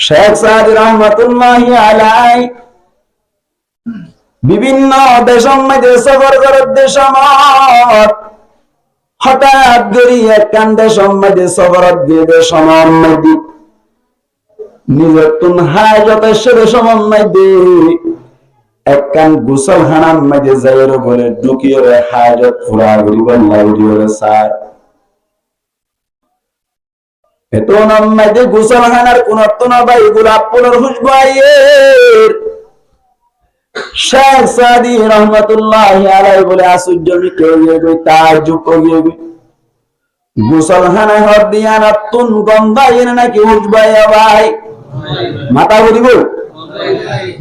শেখ সাদি রহমাতুল্লাহি আলাইহি বিভিন্ন দেশের মধ্যে সফর করার দেশমত হঠাৎ করে একখান দেশের মধ্যে সফরত দিয়ে দেশের মধ্যে নিজের তুন হাজতের সেরে সমন মধ্যে একখান গোসলখানার মধ্যে যাইর বলে ঢুকিয়ে হাজত পুরা করিব লাউরিয়ে স্যার এত মধ্যে গোসলখানার কোন ভাই গোলাপ ফুলের খুশবু আইয়ের শেখ সাদি রহমাতুল্লাহি আলাইহি বলে আশ্চর্য হয়ে গই তাজ্জুব হয়ে গই গোসলখানা হর দিয়া নতুন গন্ধ আইন নাকি খুশবু আইয়া ভাই মাথা বলিব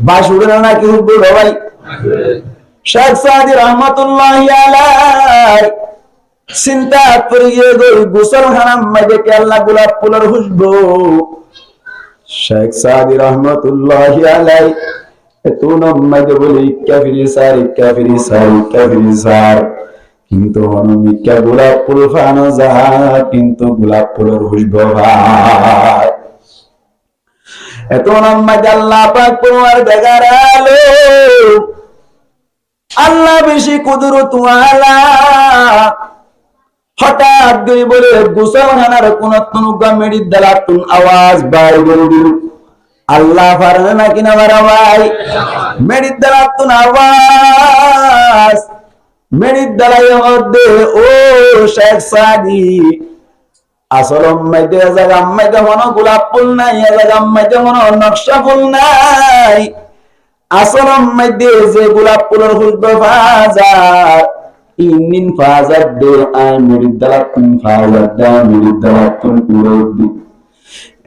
বাসুরে নাকি খুশবু ভাই শেখ সাদি রহমাতুল্লাহি আলাইহি চিন্তা করে গই গোসলখানার মধ্যে কি আল্লাহ গোলাপ ফুলের খুশবু শেখ সাদি রহমাতুল্লাহি আলাইহি এতো নামাজে বলে কাফিরি স্যার কিন্তু অনমিকা গোলাপ ফুল ফানো যা কিন্তু গোলাপ ফুলের খুশবু ভাই এতো নামাজে আল্লাহ পাক পরওয়ার দেখারালো আল্লাহ বেশি কুদরত ওয়ালা হঠাৎ করে বলে গোসলখানার কোন তনুগা মেডির দালাতুন আওয়াজ বাইরে বেরিয়ে আল্লাহ পারে না কিনা ভাই মেডির দালাতুন আওয়াজ মেডির দালায় মধ্যে ও শেখ সাদি আসল মধ্যে জায়গা মধ্যে মনো গোলাপ ফুল নাই জায়গা মধ্যে মনো নকশা ফুল নাই আসল মধ্যে যে গোলাপ ফুলের খুশবু ফাজার ইনিন ফাজার দে আই মেডির দালাতুন ফাজার দে মেডির দালাতুন উরদি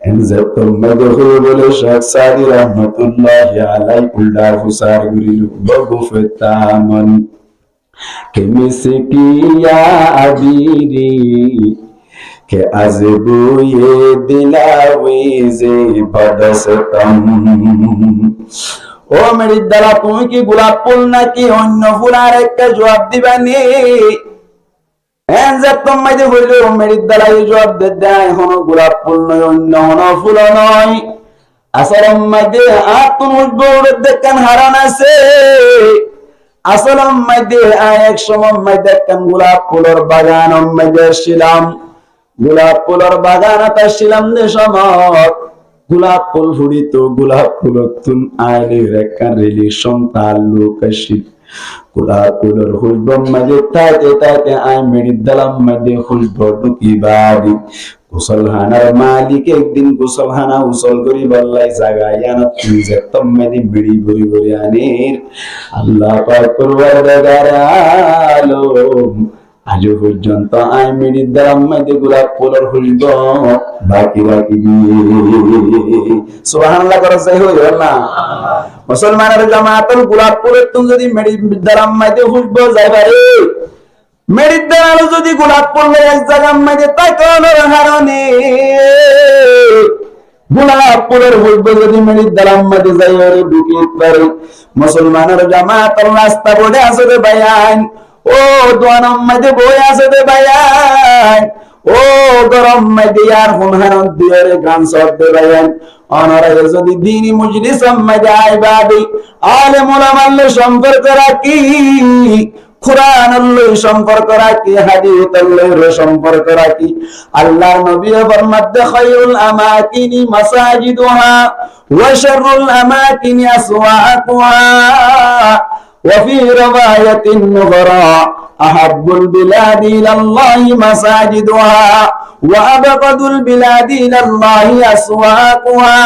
এনজাতুল মাদহু বলে শেখ সাদি রহমাতুল্লাহি আলাইহি উল্লাহ হুসার গুরিল বগুফতামন কেমিসকিয়া আবিরি কে আজবুয়ে দিলাওয়েজে বদসতম ও মেরি দালা তুমি কি গোলাপ ফুল নাকি অন্য ফুল আর একটা জবাব দিবানি এনজাতুল মাদহু বলে মেরি দালা জবাব দেয় হন গোলাপ ফুল নয় অন্য হন ফুল নয় আসলম মধ্যে আতুন উজবুর দেখেন হারান আছে আসলম মধ্যে এক সময় মধ্যে কান গোলাপ ফুলের বাগান মধ্যে ছিলাম গোলাপ ফুলের বাগানটা ছিলাম যে সময় গোলাপ ফুল ফুড়িত গোলাপ ফুলতুন আইলে রেখান রিলেশন তাল্লুক আছে গোলাপ ফুলের খুশবু মধ্যে তাতে আই মেডির দালাম মধ্যে খুশবু ঢুকি বাড়ি গোসলখানার মালিক একদিন গোসলখানা উসল করি বললাই জায়গায় আনা তুই যে তম্মেদি বিড়ি ভরি ভরি আনির আল্লাহ পাক পরওয়ারদিগার আলম আজ পর্যন্ত আই মেডির দালাম মধ্যে গোলাপ ফুলের খুশবু বাকি রাখি সুবহানাল্লাহ করে যাই হইল না মুসলমানের জামাতের গোলাপ ফুলের তুমি যদি মেডির দালাম মধ্যে খুশবু যাইবারে মেডির দালাল যদি গোলাপ ফুলের এক জায়গার মধ্যে তাকানোর হারণে গোলাপ ফুলের খুশবু যদি মেডির দালাল মধ্যে যাইবারে ঢুকিয়ে পারে মুসলমানের জামাতের রাস্তা বড়ে আছে রে বায়ান ও দোয়ানোর মধ্যে বই আছে রে বায়ান ও গরম মধ্যে আর হুনহারন দিয়ে গান শব্দ বায়ান অনরে যদি দ্বীনি মজলিস মধ্যে আইবাদি আলেম উলামার সম্পর্ক রাখি কুরআন আল্লাহ সম্পর্ক রাখি হাদিস আল্লাহর সম্পর্ক রাখি আল্লাহর নবী ফরমাতে খায়রুল আমাকিনি মাসাজিদুহা ওয়া শাররুল আমাকিনি আসওয়াকুহা ওয়া ফি রাওয়ায়াতিন নুগরা আহাব্বুল বিলাদি ইলাল্লাহি মাসাজিদুহা ওয়া আবগাদুল বিলাদি ইলাল্লাহি আসওয়াকুহা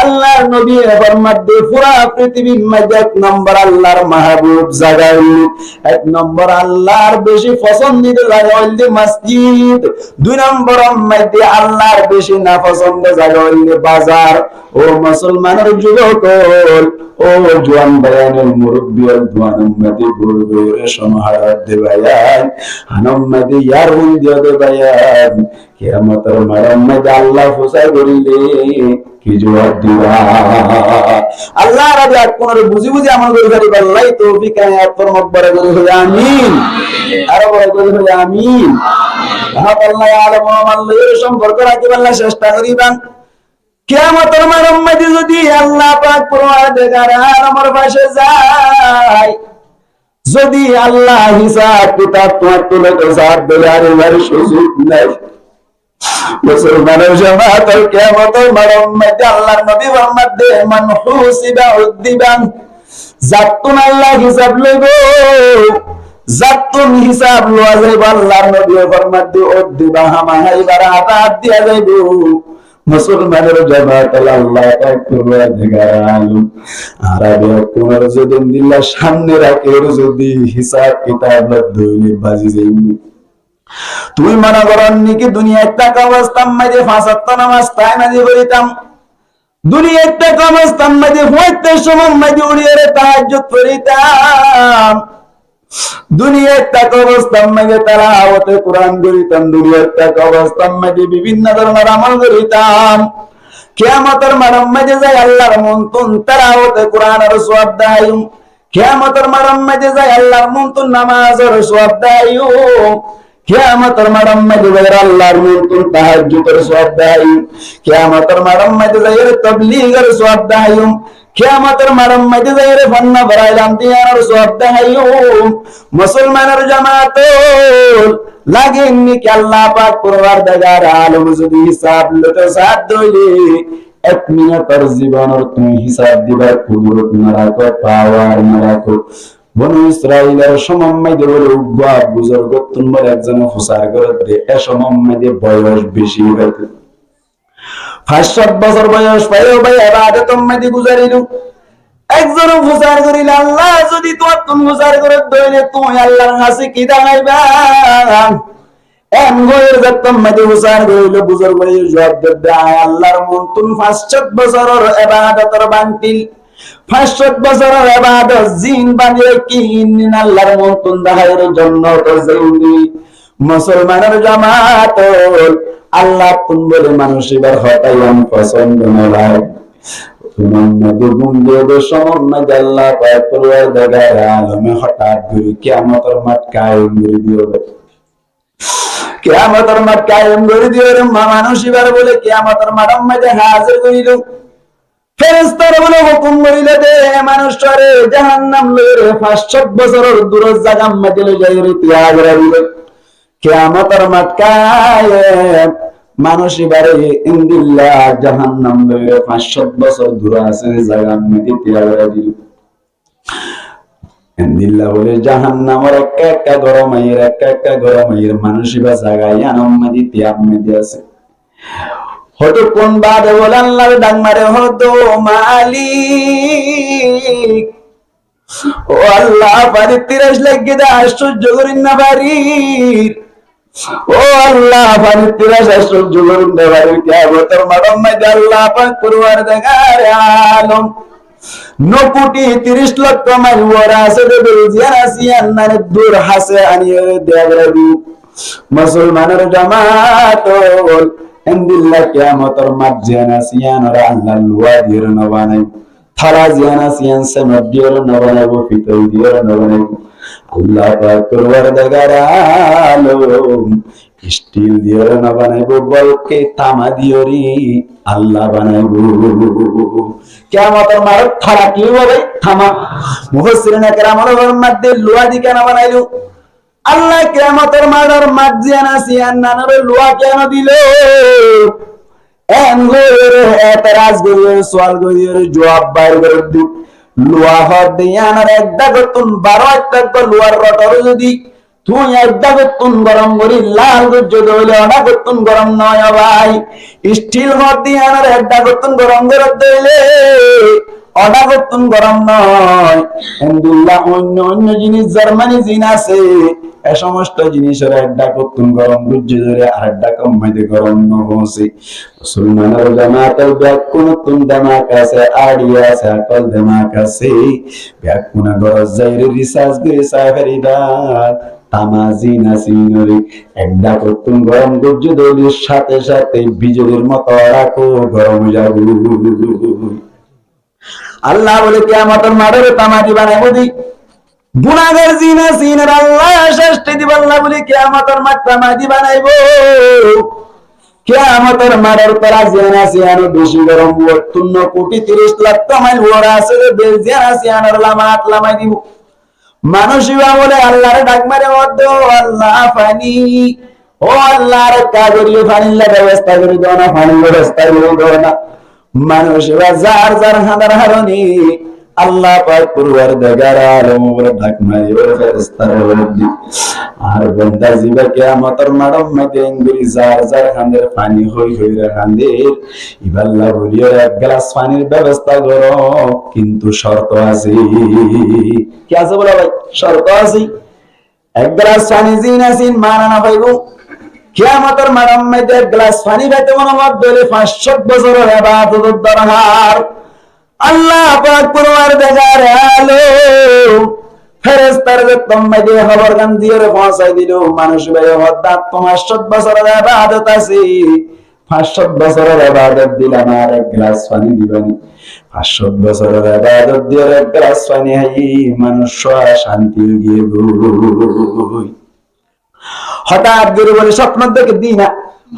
আল্লাহর নবী ফরমাতে পুরা পৃথিবীর মধ্যে এক নম্বর আল্লাহর মাহবুব জায়গা এক নম্বর আল্লাহর বেশি পছন্দিত জায়গা হইল মসজিদ দুই নম্বর মধ্যে আল্লাহর বেশি না পছন্দ জায়গা হইল বাজার ও মুসলমানের যুবক ও জওয়ান বায়ানের মুরব্বি আর জওয়ানের মধ্যে বড় সমাহার দেবায়ান হানম মধ্যে ইয়ার হুন দিও দেবায়ান কিয়ামতের মারাম মধ্যে আল্লাহ ফুসাই করিলে কি জবাব দিবা আল্লাহ রাজি আর কোন বুঝি বুঝি আমল করি পারি আল্লাহ তৌফিক আয়াত ফরমাত বড় করে হই আমিন আর বড় করে হই আমিন আল্লাহ আলম আল্লাহর সম্পর্ক রাখি আল্লাহ চেষ্টা করিবান কিয়ামতের মাঝে যদি আল্লাহ পাক পরওয়ারদিগার আলমের পাশে যায়, যদি আল্লাহ হিসাব কিতাব তোমার তুলে ধরার দেওয়ার এবার সুযোগ নেই। মুসলমানের জামাতের কিয়ামতের মাঝে আল্লাহর নবী মুহাম্মদ দে মান হুসিবা উদ্দিবান, যাতুন আল্লাহ হিসাব লইব, যাতুন হিসাব লওয়া যাইব। আল্লাহর নবী ফরমান দি উদ্দিবা হামাইবার আযাব দিয়া যাইব। মুসলমানের জামাত আল্লাহ পাক পরওয়ারদিগার আলম আরবে তোমার যদি দিল্লাহ সামনে রাখে, যদি হিসাব কিতাব দইলে বাজি যাইবে। তুমি মনে করেন নাকি দুনিয়ার টাকা অবস্থান মাঝে ৫ ওয়াক্ত নামাজ তাই মাঝে করিতাম, দুনিয়ার টাকা অবস্থান মাঝে ৭৫ সময় মাঝে উড়িয়ে তাহাজ্জুদ করিতাম, দুনিয়ার টাকা অবস্থান মাঝে তেলাওয়াতে কোরআন করিতাম, দুনিয়ার টাকা অবস্থান মাঝে বিভিন্ন ধরনের আমল করিতাম। কিয়ামতের মাঝে যাই আল্লাহর মনতুন তেলাওয়াতে কোরআনের সওয়াব দাইম, কিয়ামতের মাঝে যাই আল্লাহর মনতুন নামাজের সওয়াব দাইম, কিয়ামতের মাঝে যাই আল্লাহর মনতুন তাহাজ্জুদের সওয়াব দাইম, কিয়ামতের মাঝে যাই তাবলীগের সওয়াব দাইম, কিয়ামতের মাঝে যাই ফান্না বারাইলাম দিয়ার সওয়াব দাইম। মুসলমানের জামাত লাগেননি কি আল্লাহ পাক পরওয়ারদিগার আলম যদি হিসাব লতে সাথ দইলে 1 মিনিটের জীবনের তুমি হিসাব দিবার কুদরত না রাখো, পাওয়ার না রাখো। বনু ইসরাইলের সমম্মাইদে বলে উগ্বা বুজুর্গ তুমবার একজন ফুসার করে দে, এ সমম্মাইদে বয়স বেশি হইতে ৫-৭ বছর বয়স পাইও ভাই ইবাদতের মধ্যে গুজারিল। একজন ফুসার করিল, আল্লাহ যদি তুমি ফুসার করে দইলে তুমি আল্লাহর কাছে কি দাঁড়াইবা? এম গয়ের যতম মধ্যে ফুসার করিল, বুজুর্গ ভাই জবাব দেয়, আল্লাহর মন তুমি ৫-৭ বছরের ইবাদতের বান্তিল, ৫-৭ বছরের ইবাদত জিন বানিয়ে কি আল্লাহর মন তুন দাহাইর জন্য তো যাইনি। মুসলমানের জামাত আল্লাহ তুমি বলে মানুষ এবার হতাইয়াম পছন্দ নয়, তোমার নদী গুঞ্জে সমন্বয় আল্লাহ পাক পরওয়ারদিগার আলমে হঠাৎ করে কিয়ামতের মাঠ কায়েম করে দিও, কিয়ামতের মাঠ কায়েম করে দিও। মানুষ এবার বলে কিয়ামতের মাঠের মধ্যে হাজির করিল, ফেরেশতারা বলে হুকুম করিলে দে মানুষটারে জাহান্নাম লইরে ৫-৭ বছরের দূর জায়গা মধ্যে লই যাই রে ত্যাগ রাখিল। কিয়ামতের মাঠ কায়েম, মানুষ এবারে ইনদিল্লাহ জাহান্নাম লইরে ৫-৭ বছর দূর আছে জায়গা মধ্যে ত্যাগ রাখিল। ইনদিল্লাহ বলে জাহান্নামের একটা গরমাইয়ের মানুষ এবার জায়গায় আনম মধ্যে ত্যাগ মধ্যে আছে। হয়তো কোন বাদে বলে আল্লাহর ডাক মারে, হতো মালিক ও আল্লাহ বাড়ির ৩০ লাগিয়ে দেয় আশ্চর্য করিন না বাড়ির, ও আল্লাহ বাড়ির ৩০ আশ্চর্য করিন না বাড়ির। কিয়ামতের মাঠের মধ্যে আল্লাহ পাক পরওয়ারদিগার আলম ৯,৩০,০০,০০০ মাইল ওরা আছে দেবে জিয়ানা সিয়ান্নার দূর হাসে আনিয়ে দেবরাবি। মুসলমানের জামাত ইনদিল্লাহ কিয়ামতের মাঠ জিয়ানা সিয়ানর আল্লাহ লুয়া দিয়ে নবানাই, থালা জিয়ানা সিয়ান সে নদিয়র নবানাইব, পিতল দিয়ে নবানাইব। আল্লাহ পাক পরওয়ারদিগার আলম স্টিল দিয়ে নবানাইব, বলকে তামা দিয়রি আল্লাহ বানাইব। কিয়ামতের মাঠ থালা কি হবে? থামা। মুফাসসিরিনে কেরামের মধ্যে লুয়া দিয়ে কেন বানাইলো? আল্লাহ কিয়ামতের মাঠের মাঠ জিয়ানা সিয়ান্নার লুয়া কেন দিল? এতরাজ করিয়ে সওয়াল করিয়ে জবাব বাইর করে দিল। লুয়া হদ দিয়ানার একটা গতুন 12 একটা লুয়ার রটর যদি তুই একটা গতুন গরম করি লাল গজ্জ দইলে ওটা গতুন গরম নয় ভাই। স্টিল হদ দিয়ানার একটা গতুন গরম করে দইলে ওটা গতুন গরম নয়। আলহামদুলিল্লাহ অন্য জিনিস জার্মানি জিন আছে, এ সমস্ত জিনিসের একটা গতুন গরম গজ্জ ধরে আর একটা কম মধ্যে গরম নহছে। মুসলমানের জামাতের ব্যাকুন তুন দামাক আছে, আড়িয়া আছে, আকল দামাক আছে। ব্যাকুন গরজ যাইরে রিসার্চ করে সাফারিদা তামাজি নাসিনরে একটা গতুন গরম গজ্জ দইলের সাথে সাথে বিজলির মতো রাখো গরম যাবো। আল্লাহ বলে কিয়ামতের মাঠে তামাজি বানাইব দি গুনাহগার জিনা সিনের আল্লাহ শাস্তি দিব। আল্লাহ বলে কিয়ামতের মাঠ তামাজি বানাইব। কিয়ামতের মাঠের তলা জেনা সিয়ানো বেশি গরম 52,30,00,000 মাইল ওরা আছে বেলজিয়ানা সিয়ানোর লামাত লামাই দিব। মানুষই বলে আল্লাহর ডাক মারে মধ্যে আল্লাহ পানি, ও আল্লাহর কাজরিয়ে পানির ব্যবস্থা করে দাও না, পানির ব্যবস্থা করে দাও না। মানুষ যার যার হাঁদার হারনি আল্লাহ পাক পরওয়ারদিগার আলম বলে ডাক মারি ওরে ফেরেশতার বলি আর বান্দা জিবা কিয়ামতের মাঠের মধ্যে ইংরি যার যার হাঁদের পানি হই হই রে হাঁদের ইবাল্লাহ বলিও এক গ্লাস পানির ব্যবস্থা করো, কিন্তু শর্ত আছে। কি আছে বলে ভাই? শর্ত আছে। এক গ্লাস পানি জিন আসিন মানা না পাইবো, কিয়ামতের মাঠের মধ্যে এক গ্লাস পানি পেতে মনোমত বলে 500 বছরের ইবাদতের দরকার। আল্লাহ পাক পরওয়ারদিগার আলম ফেরেশতার মধ্যে খবর গান দিয়ে পৌঁছাই দিল, মানুষ ভাই হত্যা 500 বছরের ইবাদত আছে, 500 বছরের ইবাদত দিলাম আর এক গ্লাস পানি দিবানি। 500 বছরের ইবাদত দিয়ে এক গ্লাস পানি হাই মানুষ শান্তি গিয়ে গই। হঠাৎ করে বলে স্বপ্ন দেখে দিই না,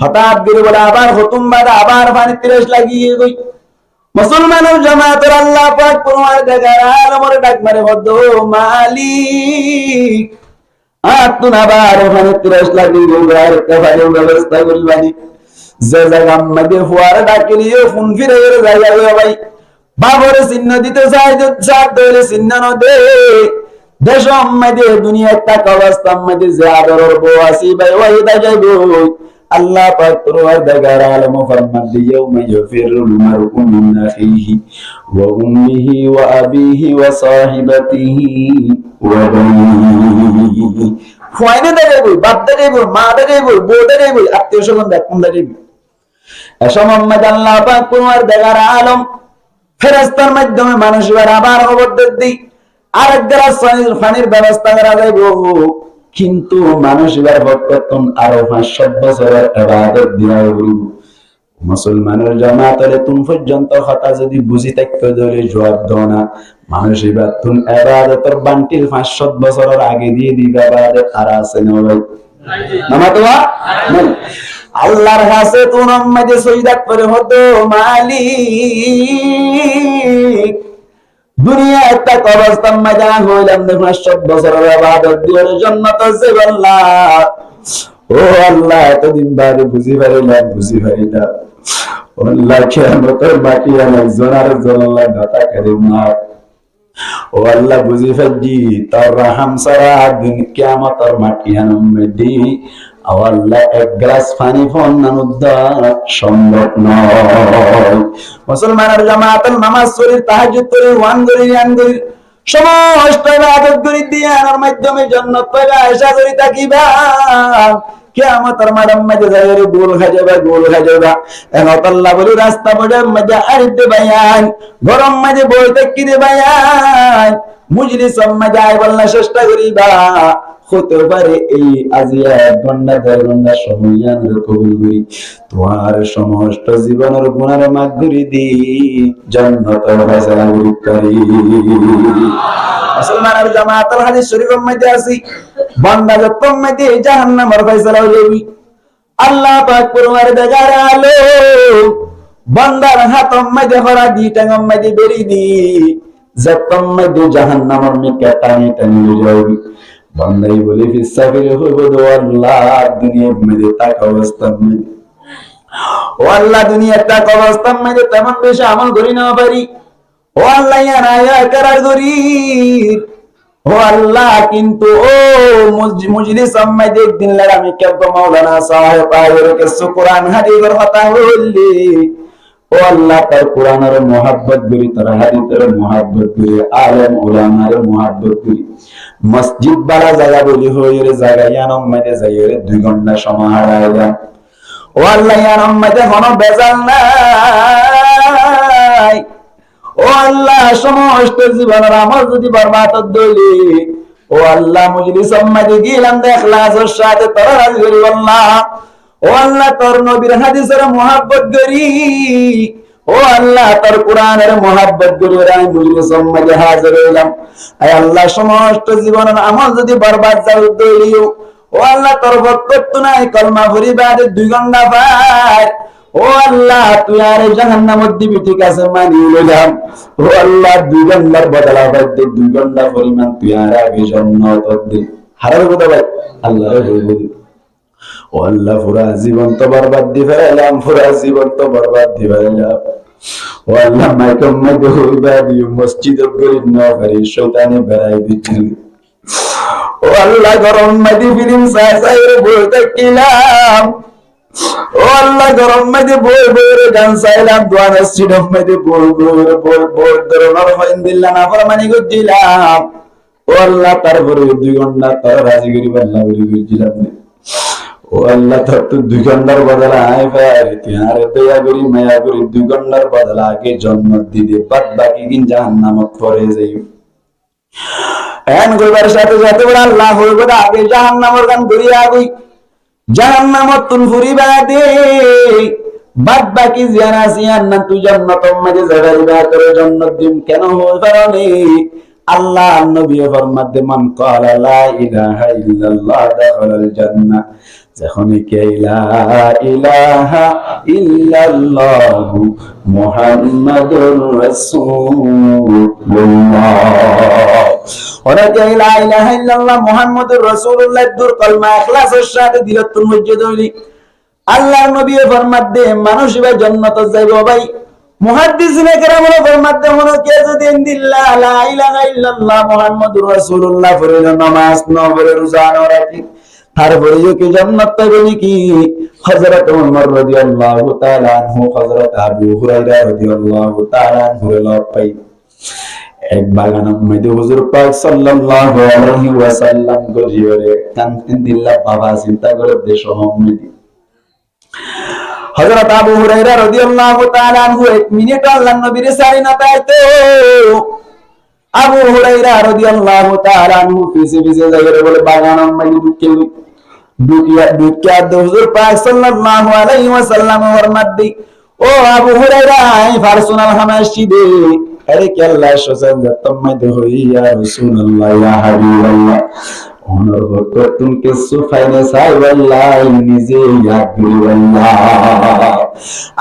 হঠাৎ করে বলে আবার হতুম বাদা আবার পানি তিরাস লাগিয়ে গই। মুসলমানের জামাতের আল্লাহ পাক পরওয়ারদিগার আলমের ডাক মারে বদ্ধ মালিক আতুন আবার পানি তিরাস লাগিয়ে গই কাফারের ব্যবস্থা করিবানি। যে জায়গা মধ্যে ফুয়ার ডাকলিও ফোন ফিরে জায়গা ভাই বাবর চিহ্ন দিতে চাই চার দলে চিহ্ন নদে দেশ মধ্যে দুনিয়ার টাকা অবস্থা মধ্যে যে আদরের বউ আসি ভাই ওই যাইব। আল্লাহ পাক পরওয়ারদিগার আলম ফরমান ইয়াউমা ইয়াফিরুল মারউ মিন আখিহি ওয়া উম্মিহি ওয়া আবিহি ওয়া সাহিবাতিহি ওয়া বানিহি। ফায়না দেব, বাপ দেব, মা দেব, বউ দেব, আত্মীয় স্বজন দেখুন দেব। এসব মোহাম্মদ আল্লাহ পাক পরওয়ারদিগার আলম ফেরেশতার মাধ্যমে মানুষের আবার অবদ্দের দিই আরেক গ্লাস পানির ব্যবস্থা করা যাইব, কিন্তু মানুষের ভক্তন আরো 500 বছরের ইবাদত দিয়া হইব। মুসলমানের জামাতের তুম পর্যন্ত কথা যদি বুঝি থাকতো ধরে জবাব দাও না, মানুষের তুম ইবাদতের বান্টিল 500 বছরের আগে দিয়ে দিবে ইবাদত আর আছে না ভাই? নামাতোয়া আল্লাহর কাছে তুম মধ্যে সজদা করে হতো মালিক দুনিয়া একটা কবরস্থান ময়দান হইলাম 500 বছরের ইবাদত দিয়ে জান্নাত আছে আল্লাহ। ও আল্লাহ এতদিন বাদে বুঝি পারিলাম আল্লাহ কিয়ামতের বাকি একজন আর আল্লাহ দাতা করিম না। ও আল্লাহ বুঝি ফেলজি তোর রহম সারা দিন কিয়ামতের মাটিয়ানম মেডি আল্লাহ এক গ্লাস পানি ফোন নানুদ্দার সম্ভব নয়। মুসলমানের জামাতের নামাজ পড়ি তাহাজ্জুদ করি ওয়ান করি রিয়ান করি সমস্ত ইবাদত করি দিয়ার মাধ্যমে জান্নাত পাইবা আশা করি তাকিবা। কিয়ামতের মাঠের মধ্যে যাইরে গোল খাজাবা এখন আল্লাহ বলি রাস্তা পড়ে মজা আইতে বায়ান গরম মাঝে বইতে কিরে বায়ান মুজলিস মজা আই বলনা চেষ্টা করিবা হতে পারে এই আজিয়া 1 ঘন্টা 1.5 ঘন্টা সময় আমরা কবুল করি তোমার সমস্ত জীবনের গুনার মাগ করে দি জান্নাতের ফয়সালা করি। মুসলমানের জামাতের হাদিস শরীফের মধ্যে আছে বান্দা যত মধ্যে জাহান্নামের ফয়সালা হইবি আল্লাহ পাক পরওয়ারদিগার আলম বান্দার হাতের মধ্যে হরা দি টাঙ্গের মধ্যে বেরি দি যত মধ্যে জাহান্নামের মিকে টানি টানি যাবি বান্দাই বলে ফিসাফির হইব আল্লাহ দুনিয়ার মধ্যে তাক অবস্থা মধ্যে ও আল্লাহ দুনিয়ার তাক অবস্থা মধ্যে তেমন বেশি আমল করি না পারি ও আল্লাহ ইয়া করার করি ও আল্লাহ কিন্তু ও মুজলিস মধ্যে একদিন আমি কেব মাওলানা সাহেব আয়ের কিছু কোরআন হাদিসের কথা বললি ও আল্লাহ তার কোরআনের মোহাব্বত করি তার হাদিসের মোহাব্বত করি আলেম উলামার মোহাব্বত করি মসজিদ বালা জায়গা বলি হইরে জায়গা ইয়ানম মধ্যে যাইরে 2 ঘন্টা সময় হারায় যায় ও আল্লাহ ইয়ানম মধ্যে কোনো বেজাল নাই ও আল্লাহ সমস্ত জীবনের আমল যদি বরবাদ হইলি ও আল্লাহ মজলিস মধ্যে গেলাম ইখলাসের সাথে তোর রাজি করি আল্লাহ ও আল্লাহ তোর নবীর হাদিসের মোহাব্বত করি ও আল্লাহ তোর কোরআনের মোহাব্বত করি আমি মজলিস মধ্যে হাজির হইলাম আয় আল্লাহ সমস্ত জীবনের আমল যদি বরবাদ যাও দইলিও ও ও আল্লাহ তোর বরকত নাই কলমা পড়ি বাদে 2 ঘন্টা পার ও আল্লাহ তুই আর জাহান্নামত দিবি ঠিক আছে মানি লইলাম ও আল্লাহ 2 ঘন্টার বদলা বাদে 2 ঘন্টা পরিমাণ তুই আর আগে জান্নাত দি হারার কথা ভাই আল্লাহর বলি ও আল্লাহ পুরা জীবন তো বরবাদ দি ফেলাম পুরা জীবন তো বরবাদ দি ফেলাম ও আল্লাহ মাইকম মধ্যে হইবা দি মসজিদ গরিব না করি শয়তানে বেড়াই দিচ্ছি ও আল্লাহ গরম মধ্যে ফিল্ম সাই বই দেখিলাম ও আল্লাহ গরম মধ্যে বই বই গান চাইলাম দোয়া মসজিদের মধ্যে বই ধরনের ফাইন দিলাম না ফরমানি করছিলাম ও আল্লাহ তারপরে 2 ঘন্টা তোর রাজি করি আল্লাহ বলি করছিলাম ও আল্লাহ তোর 2 ঘন্টার বদলা আয় পারি তুই আর দয়া করি মায়া করি 2 ঘন্টার বদলা আগে জন্ম দিতে বাদ বাকি কিন জাহান্নামত পড়ে যাই এন কইবার সাথে সাথে বড় আল্লাহ হইব আগে জাহান্নামের গান ঘুরিয়া গই জাহান্নামত তুন ফুরিবা দে বাদ বাকি জিয়ানা সিয়ান্না তুই জান্নাতের মধ্যে যাইবা করে জান্নাত দিম কেন হই পারনি আল্লাহ নবী ফরমাতে মান ক্বালা লা ইলাহা ইল্লাল্লাহ দাখালাল জান্নাহ যখন কে লা ইলাহা ইল্লাল্লাহ মুহাম্মাদুর রাসূলুল্লাহ ওরা কে লা ইলাহা ইল্লাল্লাহ মুহাম্মাদুর রাসূলুল্লাহ দুর কলমা ইখলাসের সাথে দিলতুল মসজিদ হইলি আল্লাহর নবী ফরমাতে মানুষ ভাই জান্নাতে যাইবো ভাই মুহাদ্দিসিনে কেরামের ফরমাতে হলো কে যদি ইল্লা লা ইলাহা ইল্লাল্লাহ মুহাম্মাদুর রাসূলুল্লাহ পড়ে নামাজ না পড়ে রোজা না রাখি তারপরে কি জান্নাত পাবে নাকি হযরত ওমর রাদিয়াল্লাহু তাআলা আনহু হযরত আবু হুরায়রা রাদিয়াল্লাহু তাআলা আনহু পাই এক বাগানের মধ্যে হুজুর পাক সাল্লাল্লাহু আলাইহি ওয়াসাল্লাম গরিয়রে কানতেন দিল্লা বাবা চিন্তা করে দেশ হম্মিদি হযরত আবু হুরায়রা রাদিয়াল্লাহু তাআলা আনহু 1 মিনিট আল্লাহর নবীর সারি না পাইতো আবু হুরায়রা রাদিয়াল্লাহু তাআলা আনহু পিছে পিছে যাইরে বলে বাগানের মধ্যে ঢুকিয়া হুজুর পাক সাল্লাল্লাহু আলাইহি ওয়াসাল্লাম ফরমাতে ও আবু হুরায়রা এই পার্সোনাল হামাশি দে আরে কি আল্লাহ সুবহান যতমতে হইয়া রাসূলুল্লাহ ইয়া হাবিবাল্লাহ ওনার ভক্ত তুমি সুফাইনে সাইবাল্লাহ নিজে ইয়াদ করিবাল্লাহ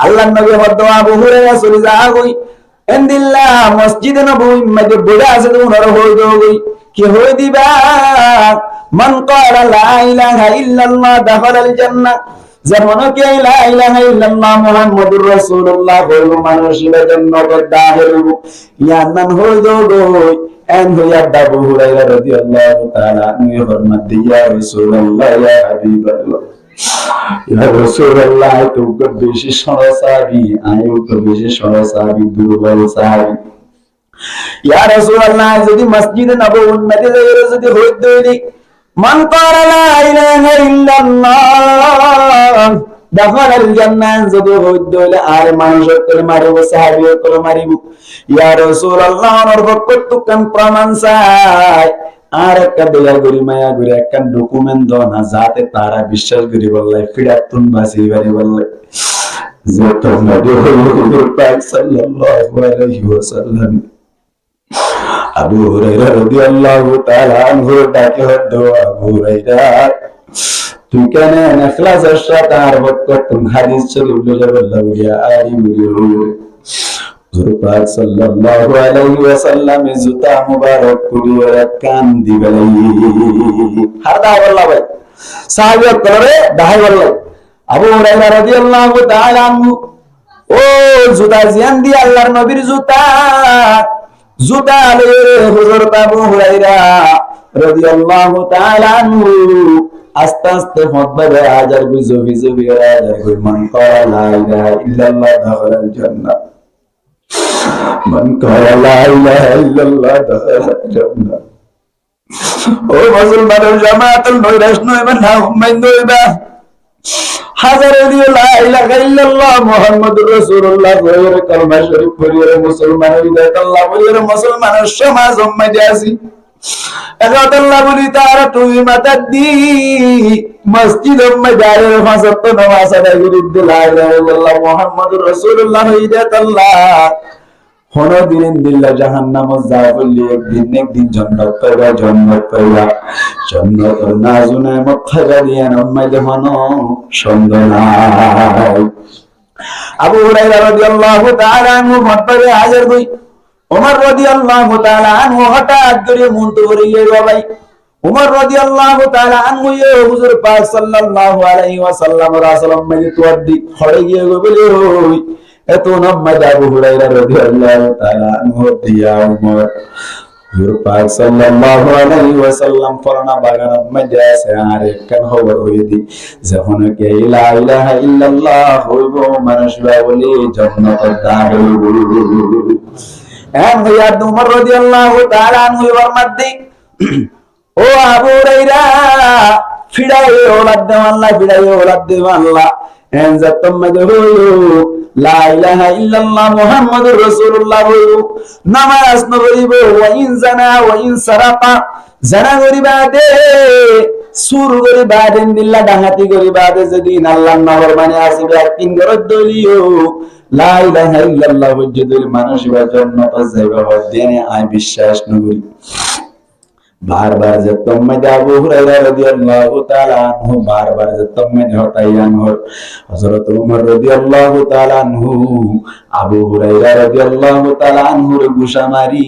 আল্লাহর নবী হযরত আবু হুরায়রা চলে যাগই এন্দিল্লাহ মসজিদে নববী মধ্যে বড় আছে ওনার হই গই কি হই দিবা মান ক্বালা লা ইলাহা ইল্লাল্লাহ দাখালাল জান্নাহ যেমন কে লা ইলাহা ইল্লাল্লাহ মুহাম্মাদুর রাসূলুল্লাহ বলবো মানুষ জান্নাতের দাখিল হইব ইয়ামান হই গই এন হইয়া আবু হুরায়রা রাদিয়াল্লাহু তাআলা আনহু ফরমাতে ইয়া রাসূলুল্লাহ ইয়া হাবিবাল্লাহ ইয়া রাসূলুল্লাহ তো বেশি সরসাবি আয়ু তো বেশি সরসাবি দুর্বল সাহাবী ইয়া রাসূলুল্লাহ যদি মসজিদে নববীর মধ্যে যাইরে যদি হইত দেই মান ক্বালা লা ইলাহা ইল্লাল্লাহ দাখালাল জান্নাহ যদি হইত দেইলে আর মানুষ করে মারিব সাহাবী করে মারিব ইয়া রাসূলুল্লাহ ওর বরকত কান প্রমাণ চাই আর একটা দয়া করি মায়া করি একটা ডকুমেন্ট দাও না যাতে তারা বিশ্বাস করি বললাই ফিরাতুন বাসি বাড়ি বললাই যত নবী হুজুর পাক সাল্লাল্লাহু আলাইহি ওয়াসাল্লাম আবু হুরায়রা রাদিয়াল্লাহু তাআলা আনহু ডাকে হতো আবু হুরায়রা তুই কেন ইখলাসের সাথে আর বরকত হাদিস শরীফ বলে বললা আরি বলি হুজুর পাক সাল্লাল্লাহু আলাইহি ওয়াসাল্লাম জুতা মুবারক কুড়িয়ে কান দিবেলাই হারদা বললা ভাই সাহাবী করে দাহাই বললা আবু হুরায়রা রাদিয়াল্লাহু তাআলা আনহু ও জুতা জিয়ান দি আল্লাহর নবীর জুতা জুতা লে হুজুর আবু হুরায়রা রাদিয়াল্লাহু তাআলা আনহু আস্তে আস্তে ফতবা হাজার গুজো বিজো হাজার গুই মান ক্বালা লা ইলাহা ইল্লাল্লাহ দাখালাল জান্নাহ মান ক্বালা লা ইলাহা ইল্লাল্লাহ দাখালাল জান্নাহ ও মুসলমানের জামাতুল নৈরাশ নয় মানে উম্মাই নইবা হাজার লা ইলাহা ইল্লাল্লাহ মুহাম্মাদুর রাসূলুল্লাহ বলে কালমা শরীফ পড়িয়ে মুসলমানের হৃদয়ে আল্লাহ বলে মুসলমানের সমাজ উম্মাই আসি আল্লাহ বলি তারা তুই মাতা দি মসজিদ ময়দানের ফাসাত নামাজ আদায় করে লা ইলাহা ইল্লাল্লাহ মুহাম্মাদুর রাসূলুল্লাহ হৃদয়ে আল্লাহ হন দিন দিল্লা জাহান্নাম যা বললি একদিন জান্নাত পাইবা জান্নাত নাজুনা মক্কা দিয়া নামাইলে হন সন্দেহ নাই। আবু হুরায়রা রাদিয়াল্লাহু তাআলা আনহু মতবারে হাজির হই ওমর রাদিয়াল্লাহু তাআলা আনহু হঠাৎ করে মন তো ভরে গেল ভাই। উমর রাদিয়াল্লাহু তাআলা আনহু হুজুর পাক সাল্লাল্লাহু আলাইহি ওয়াসাল্লাম রাসূলুল্লাহ মানে তোয়াদি খড়ে গিয়ে বলে ওই এত নাম্মা আবু হুরায়রা রাদিয়াল্লাহু তাআলা আনহু দিয়া উমর হুজুর পাক সাল্লাল্লাহু আলাইহি ওয়াসাল্লাম ফরনা বাগান মধ্যে আছে আর একখান খবর হয়ে দি যখন কে লা ইলাহা ইল্লাল্লাহ হইব মানুষ বলে জান্নাতের দাখিল এম হইয়া উমর রাদিয়াল্লাহু তাআলা আনহু ফরমাতে ও আবু হুরায়রা ফিরায়ে ওলাদ দেওয়াল্লাহ এন যতম মধ্যে হইলো লা ইলাহা ইল্লাল্লাহ মুহাম্মাদুর রাসূলুল্লাহ হইলো নামাজ নবরিব ওয়া ইন জানা ওয়া ইন সারাকা জানা গরিবাদে সুর গরিবাদে দিল্লা ডাহাতি গরিবাদে যদি আল্লাহর নাফরমানি আসিবে তিন গরদ দলিও লা ইলাহা ইল্লাল্লাহ ওয়াজদুল মানুষ বা জান্নাত যাইবা দেনে আই বিশ্বাস নগরি বারবার যতম মধ্যে আবু হুরায়রা রাদিয়াল্লাহু তাআলা আনহু বারবার যতম মধ্যে হতাইয়ান হযরত উমর রাদিয়াল্লাহু তাআলা আনহু আবু হুরায়রা রাদিয়াল্লাহু তাআলা আনহুর গুশা মারি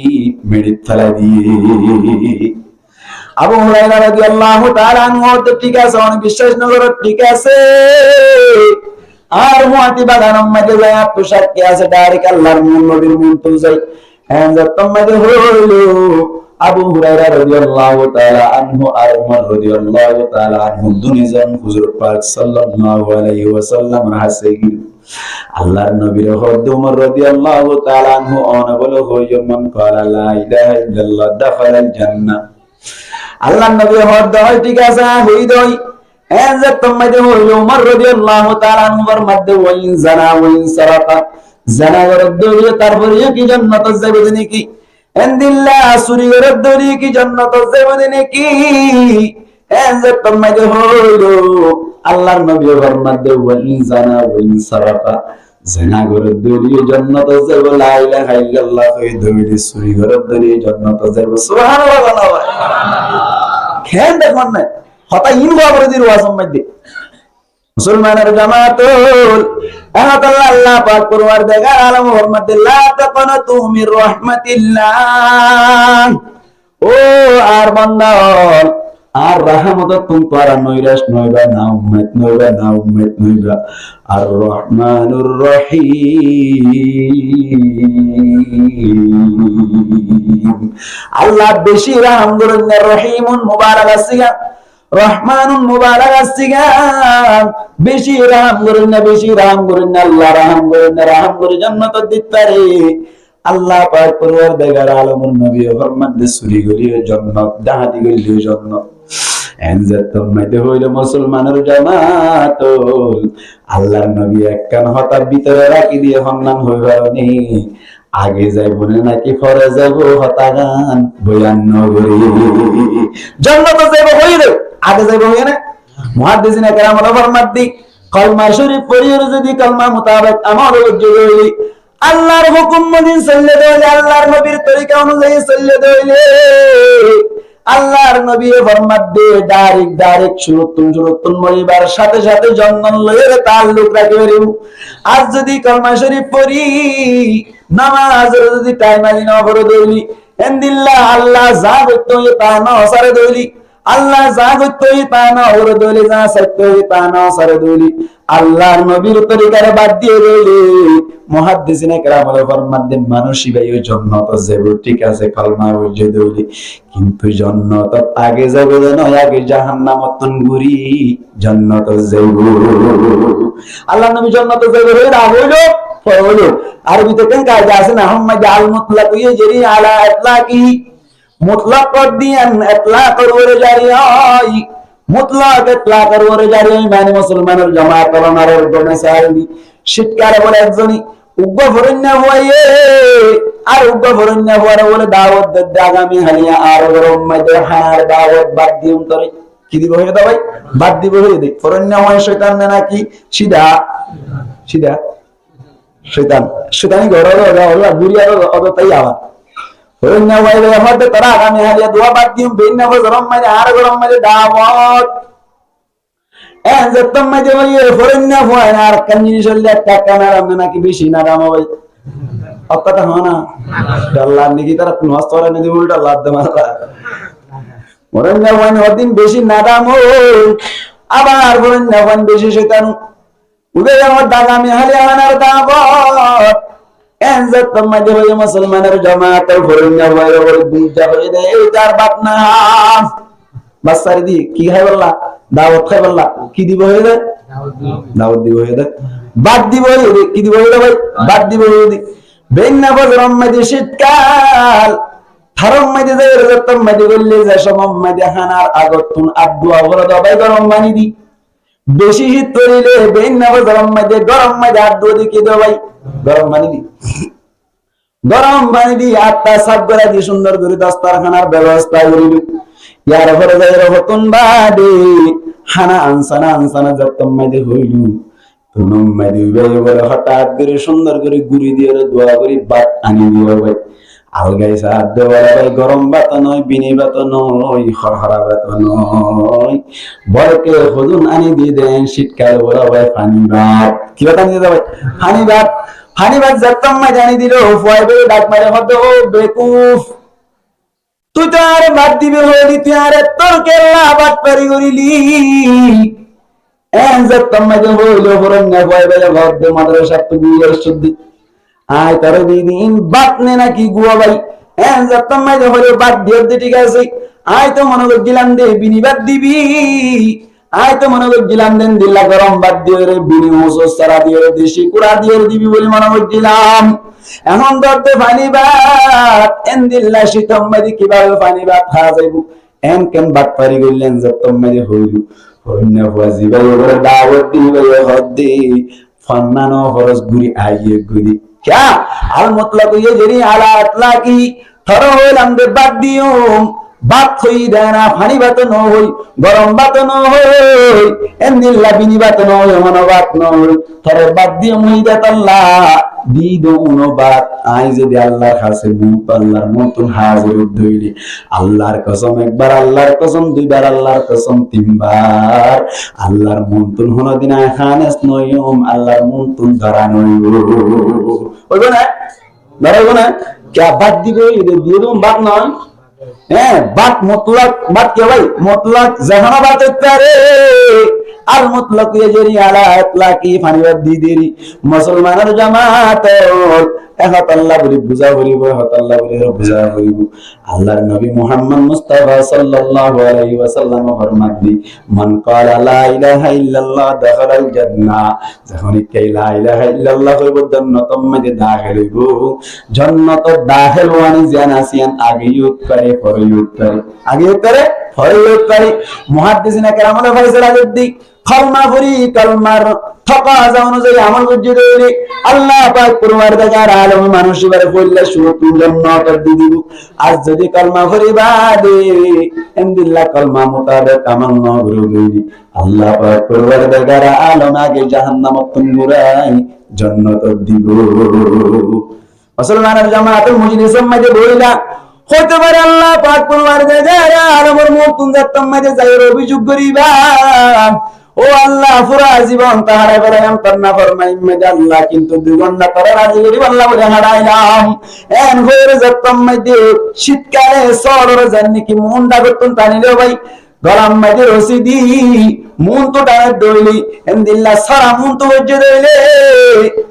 মেডিত ফেলা দিয়ে আবু হুরায়রা রাদিয়াল্লাহু তাআলা আনহু তো ঠিক আছে অনেক বিশ্বাস নগর ঠিক আছে আর মুআতি বাগানের মধ্যে যায় পোশাক কি আছে ডাইরেক্ট আল্লাহর নবীর মন তো যাই এন্ড যতম মধ্যে হইলো আবু হুরায়রা রাদিয়াল্লাহু তাআলা আনহু আর উমর রাদিয়াল্লাহু তাআলা আনহু দুইজন হুজুর পাক সাল্লাল্লাহু আলাইহি ওয়াসাল্লাম রাসূল আল্লাহর নবীর হদ উমর রাদিয়াল্লাহু তাআলা আনহু অনা বলে হইয় মান ক্বালা লা ইলাহা ইল্লাল্লাহ দাখালাল জান্নাহ আল্লাহর নবী হদ হয় ঠিক আছে হই দই এন যে তোমাদের হইল উমর রাদিয়াল্লাহু তাআলা আনহুর মধ্যে ওয়াইন জানা ওয়াইন সারাকা জানা করে দই তারপরে কি জান্নাত যাবে নাকি এন্দিল্লা সুরি গরদ দরি কি জান্নাত যাবে নাকি এন যে তোমাদের হইল আল্লাহর নবীর মধ্যে ওয়াইন জানা ওয়াইন সারাকা জানা গরদ দরি জান্নাত যাবে লা ইলাহা ইল্লাল্লাহ এই দরি সুরি গরদ দরি জান্নাত যাবে সুবহানাল্লাহ খেন দেখুন না হতা ইনবা বরদির ওয়াজম মধ্যে মুসলমানের জামাতুল আল্লাহ পাক পরওয়ারদিগার আলম রহমাতুল লা তাকানাতু মির রাহমাতিল্লাহ ও আর বান্দা আর রহমত তুম পারা নৈরাশ নইবা না উম্মত নইবা আর রহমানুর রহিম আল্লাহ বেশি রহম করেন রহিমুন মুবারাক আসিগা রহমানুন মুবারাক আসিগা বেশি রহম করেন আল্লাহ রহম করে জান্নাত দিতারে আল্লাহ পাক পরওয়ারদিগার আলমের নবী ফরমান সুরি গলির জান্নাত দাহাতি গলির জান্নাত এনজাতম মধ্যে হইল মুসলমানের জামাত আল্লাহর নবী একখান হতার ভিতরে রাখি দিয়ে হন্নান হইবানি আগে যাইব নাকি পরে যাইব হতাগান বয়ান নগরী জান্নাত যাইব হইল আগে যাইব হই না মুহাদ্দিসিনে কেরাম ফরমান দি কলমা শরীফ পড়িয়ে যদি কলমা মোতাবেক আমল হইলি আল্লাহর হুকুম মদিন চললে দইলে আল্লাহর নবীর তরিকা অনুযায়ী চললে দইলে আল্লাহর নবী ফরমান দে ডাইরেক্ট শুরুতুন মরিবার সাথে সাথে জন্ম লয়ের তাল্লুক রাখবে আর যদি কলমা শরীফ পড়ি নামাজ যদি টাইম আলি না পড়ে দইলি এন্দিল্লাহ আল্লাহ যা করতে তা না সারে দইলি আল্লাহ যা করতে তা না ওরে দইলি যা সত্য তা না সারে দইলি আল্লাহর নবীর তরিকারে বাদ দিয়ে দইলি মুহাদ্দিসিনে কেরাম ফরমান দেন মানুষই ভাই ওই জান্নাত যাবে ঠিক আছে কলমা ওই দইলি কিন্তু জান্নাত আগে যাবে না আগে জাহান্নামতন গুরি জান্নাত যাইবো আল্লাহর নবী জান্নাত যাবে হইরা হইলো হইলো আরবিতে কেন কাজে আছে না আহমদ আল মুতলাক ইয়াজরি আলা ইতলাকি মুতলাক দিয়ান ইতলাকর ওরে জারি হয় মুতলাক ইতলাকর ওরে জারি হয় মানে মুসলমানের জামাত করনার গনে সাইদি শিটকারে বলে একজনই উগ্র ফরন্না হয়ে আর উগ্র ফরন্না হওয়ার বলে দাওয়াত দে আগামী হালিয়া আর গরম মধ্যে হার দাওয়াত বাদ দিউম তরে কি দিব হয়ে দাও ভাই বাদ দিব হয়ে দে ফরন্না হয় শয়তান নাকি সিধা শয়তান শয়তানি ঘর হলো বুড়ি আর অদতাই আবার হইন না ওই হতে তারা আগামী হারিয়া দোয়া বাদ দিম বেন না গরম মানে আর গরম মানে দাওয়াত এন যতম মাঝে ওই হইন না হয় আর কান জিনিস হলে টাকা না রামনে নাকি বেশি না রাম ভাই কথা হয় না আল্লাহ নাকি তারা নষ্ট করে না উল্টা লাদ দে মারা হইন না হয় ওদিন বেশি না দাম আবার হইন না হয় বেশি শয়তান উদয় আমার আগামী হারিয়া আনার দাওয়াত এন যতম মাঝে ওই মুসলমানের জামাতের হইন না হয় ওই দুইটা হয়ে দেয় এই চার বাপ না বাসারি দি কি খাই বললা দাওয়াত খাই বললা কি দিব হয়ে যায় দাওয়াত দিব হয়ে যায় বাদ দিব হয়ে যায় কি দিব হয়ে যায় ভাই বাদ দিব হয়ে যায় বেন্না বজরম মাঝে শীতকাল থারম মাঝে যায় যতম মাঝে গল্লে যায় সমম মাঝে হানার আগতুন আব্দু আবরদ ভাই গরম পানি দি বেশি শীত করিলে বেন্না বজরম মাঝে গরম মাঝে আব্দু দি কি দাও ভাই গরম পানি দি গরম পানি দি আটটা সাফ করে দি সুন্দর করে দস্তারখানার ব্যবস্থা করিবি ইয়ার ঘরে যাই রহতন বাদে হানা আনসানা যতম মাঝে হইলু তুনম মাঝে বলে হঠাৎ করে সুন্দর করে গুড়ি দিয়ে দোয়া করি বাত আনি দিও ভাই আলগাই সাহায্য দেওয়ার ভাই গরম ভাত নয় বিনি ভাত নয় হরহরা ভাত নয় বরকে হজুন আনি দিয়ে দেন শীতকালে বলা ভাই পানি ভাত কি ভাত আনি দিয়ে ভাই পানি ভাত যতম মাঝে আনি দিল ফুয়াই বেড়ে ডাক মারে হতো বেকুফ তুই তো আর বাদ দিবে হলি তুই আর তোর কেল্লা বাদ পারি করিলি এন যতম মাঝে হইল ফরঙ্গা ভয় বেলে ঘর দে মাদ্রাসা তো গুয়ার শুদ্ধি আয় তার দিন বাদ নে নাকি গুয়া ভাই এন যতম মাঝে হইল বাদ দিয়ে ঠিক আছে আয় তো মনে করছিলাম দে বিনি বাদ দিবি আয় তো মনে করছিলাম দেন দিল্লা গরম বাদ দিয়ে রে বিনি মোসস সারা দিয়ে দেশি কুড়া দিয়ে দিবি বলে মনে করছিলাম এখন ধরতে পানি বাত এন দিল্লা শীতম মাঝে কিভাবে পানি বাত খাওয়া যাইব এন কেন বাদ পারি গইলেন যতম মাঝে হইল হইন ফাজি ভাই ওরে দাওয়াত দি ভাই হদ্দি ফন্নানো ফরজ গুরি আইয়ে গুরি क्या আল মতলব ये जरी आला अतला की थरो होलम दे बात दियो बात खोई देना पानी बात न होई गरम बात न होई एन दिल्ला बिनी बात न होई मन बात न होई थरे बात दियो मुई देत अल्लाह दी दो उनो बात आई যদি আল্লাহর কাছে মুখ আল্লাহর মতন হাজির হইলি আল্লাহর কসম একবার আল্লাহর কসম দুইবার আল্লাহর কসম তিনবার আল্লাহর মতন হন দিন খানেস নয়ম আল্লাহর মতন ধরা নয় ওইগো না ধরাইবো না क्या बात দিবে এদের দিয়ে দম বাত নয় হ্যাঁ বাত মুতলাক বাত কে ভাই মুতলাক জাহানা বাত করে আল মুতলাক ये जरी आला इतलाकी ফানিবাদ দি দেরি মুসলমানের জামাত এহত আল্লাহ বলি বুঝা করিব এহত আল্লাহ বলি বুঝা করিব আল্লাহর নবী মুহাম্মদ মুস্তাফা সাল্লাল্লাহু আলাইহি ওয়াসাল্লাম ফরমান দি মান ক্বালা লা ইলাহা ইল্লাল্লাহ দাখালাল জান্নাহ যখন কে লা ইলাহা ইল্লাল্লাহ কইব জান্নাতম মধ্যে দাখিল হইব জান্নাত দাখিল ওয়ানি জানাসিয়ান আগে ইউত করে পরে ইউত করে আগে ইউত করে পরে ইউত করে মুহাদ্দিসিনা কেরামে ফয়সালা দিক কলমা পড়ি কলমার থাকা যাও অনুযায়ী আমল করতে দেরি আল্লাহ পাক পরওয়ারদিগার আলম মানুষের বললে সুতুন জান্নাত দিয়ে দিব আজ যদি কলমা পড়ি বাদে ইনদিল্লাহ কলমা মোতাবেক আমল না করবি আল্লাহ পাক পরওয়ারদিগার আলম আগে জাহান্নামত তুমুরাই জান্নাত দিব মুসলমানের জামাতের মজলিসের মধ্যে বইলা হতে পারে আল্লাহ পাক পরওয়ারদিগার আলমের মতন জাতম মধ্যে যাই অভিযোগ করিবা ও আল্লাহ পুরা জীবন তাহারা বেরাম করনা ফরমাই মে আল্লাহ কিন্তু 2 ঘন্টা পরে রাজি করি আল্লাহ বলে হারাইলাম এন হইরে যতম মধ্যে শীতকালে সরর জানি কি মুন্ডা করতুন টানিলে ভাই গরম মধ্যে রসিদি মুন তো টানে দইলি এন্দিল্লাহ সারা মুন তো হজ্জে দইলে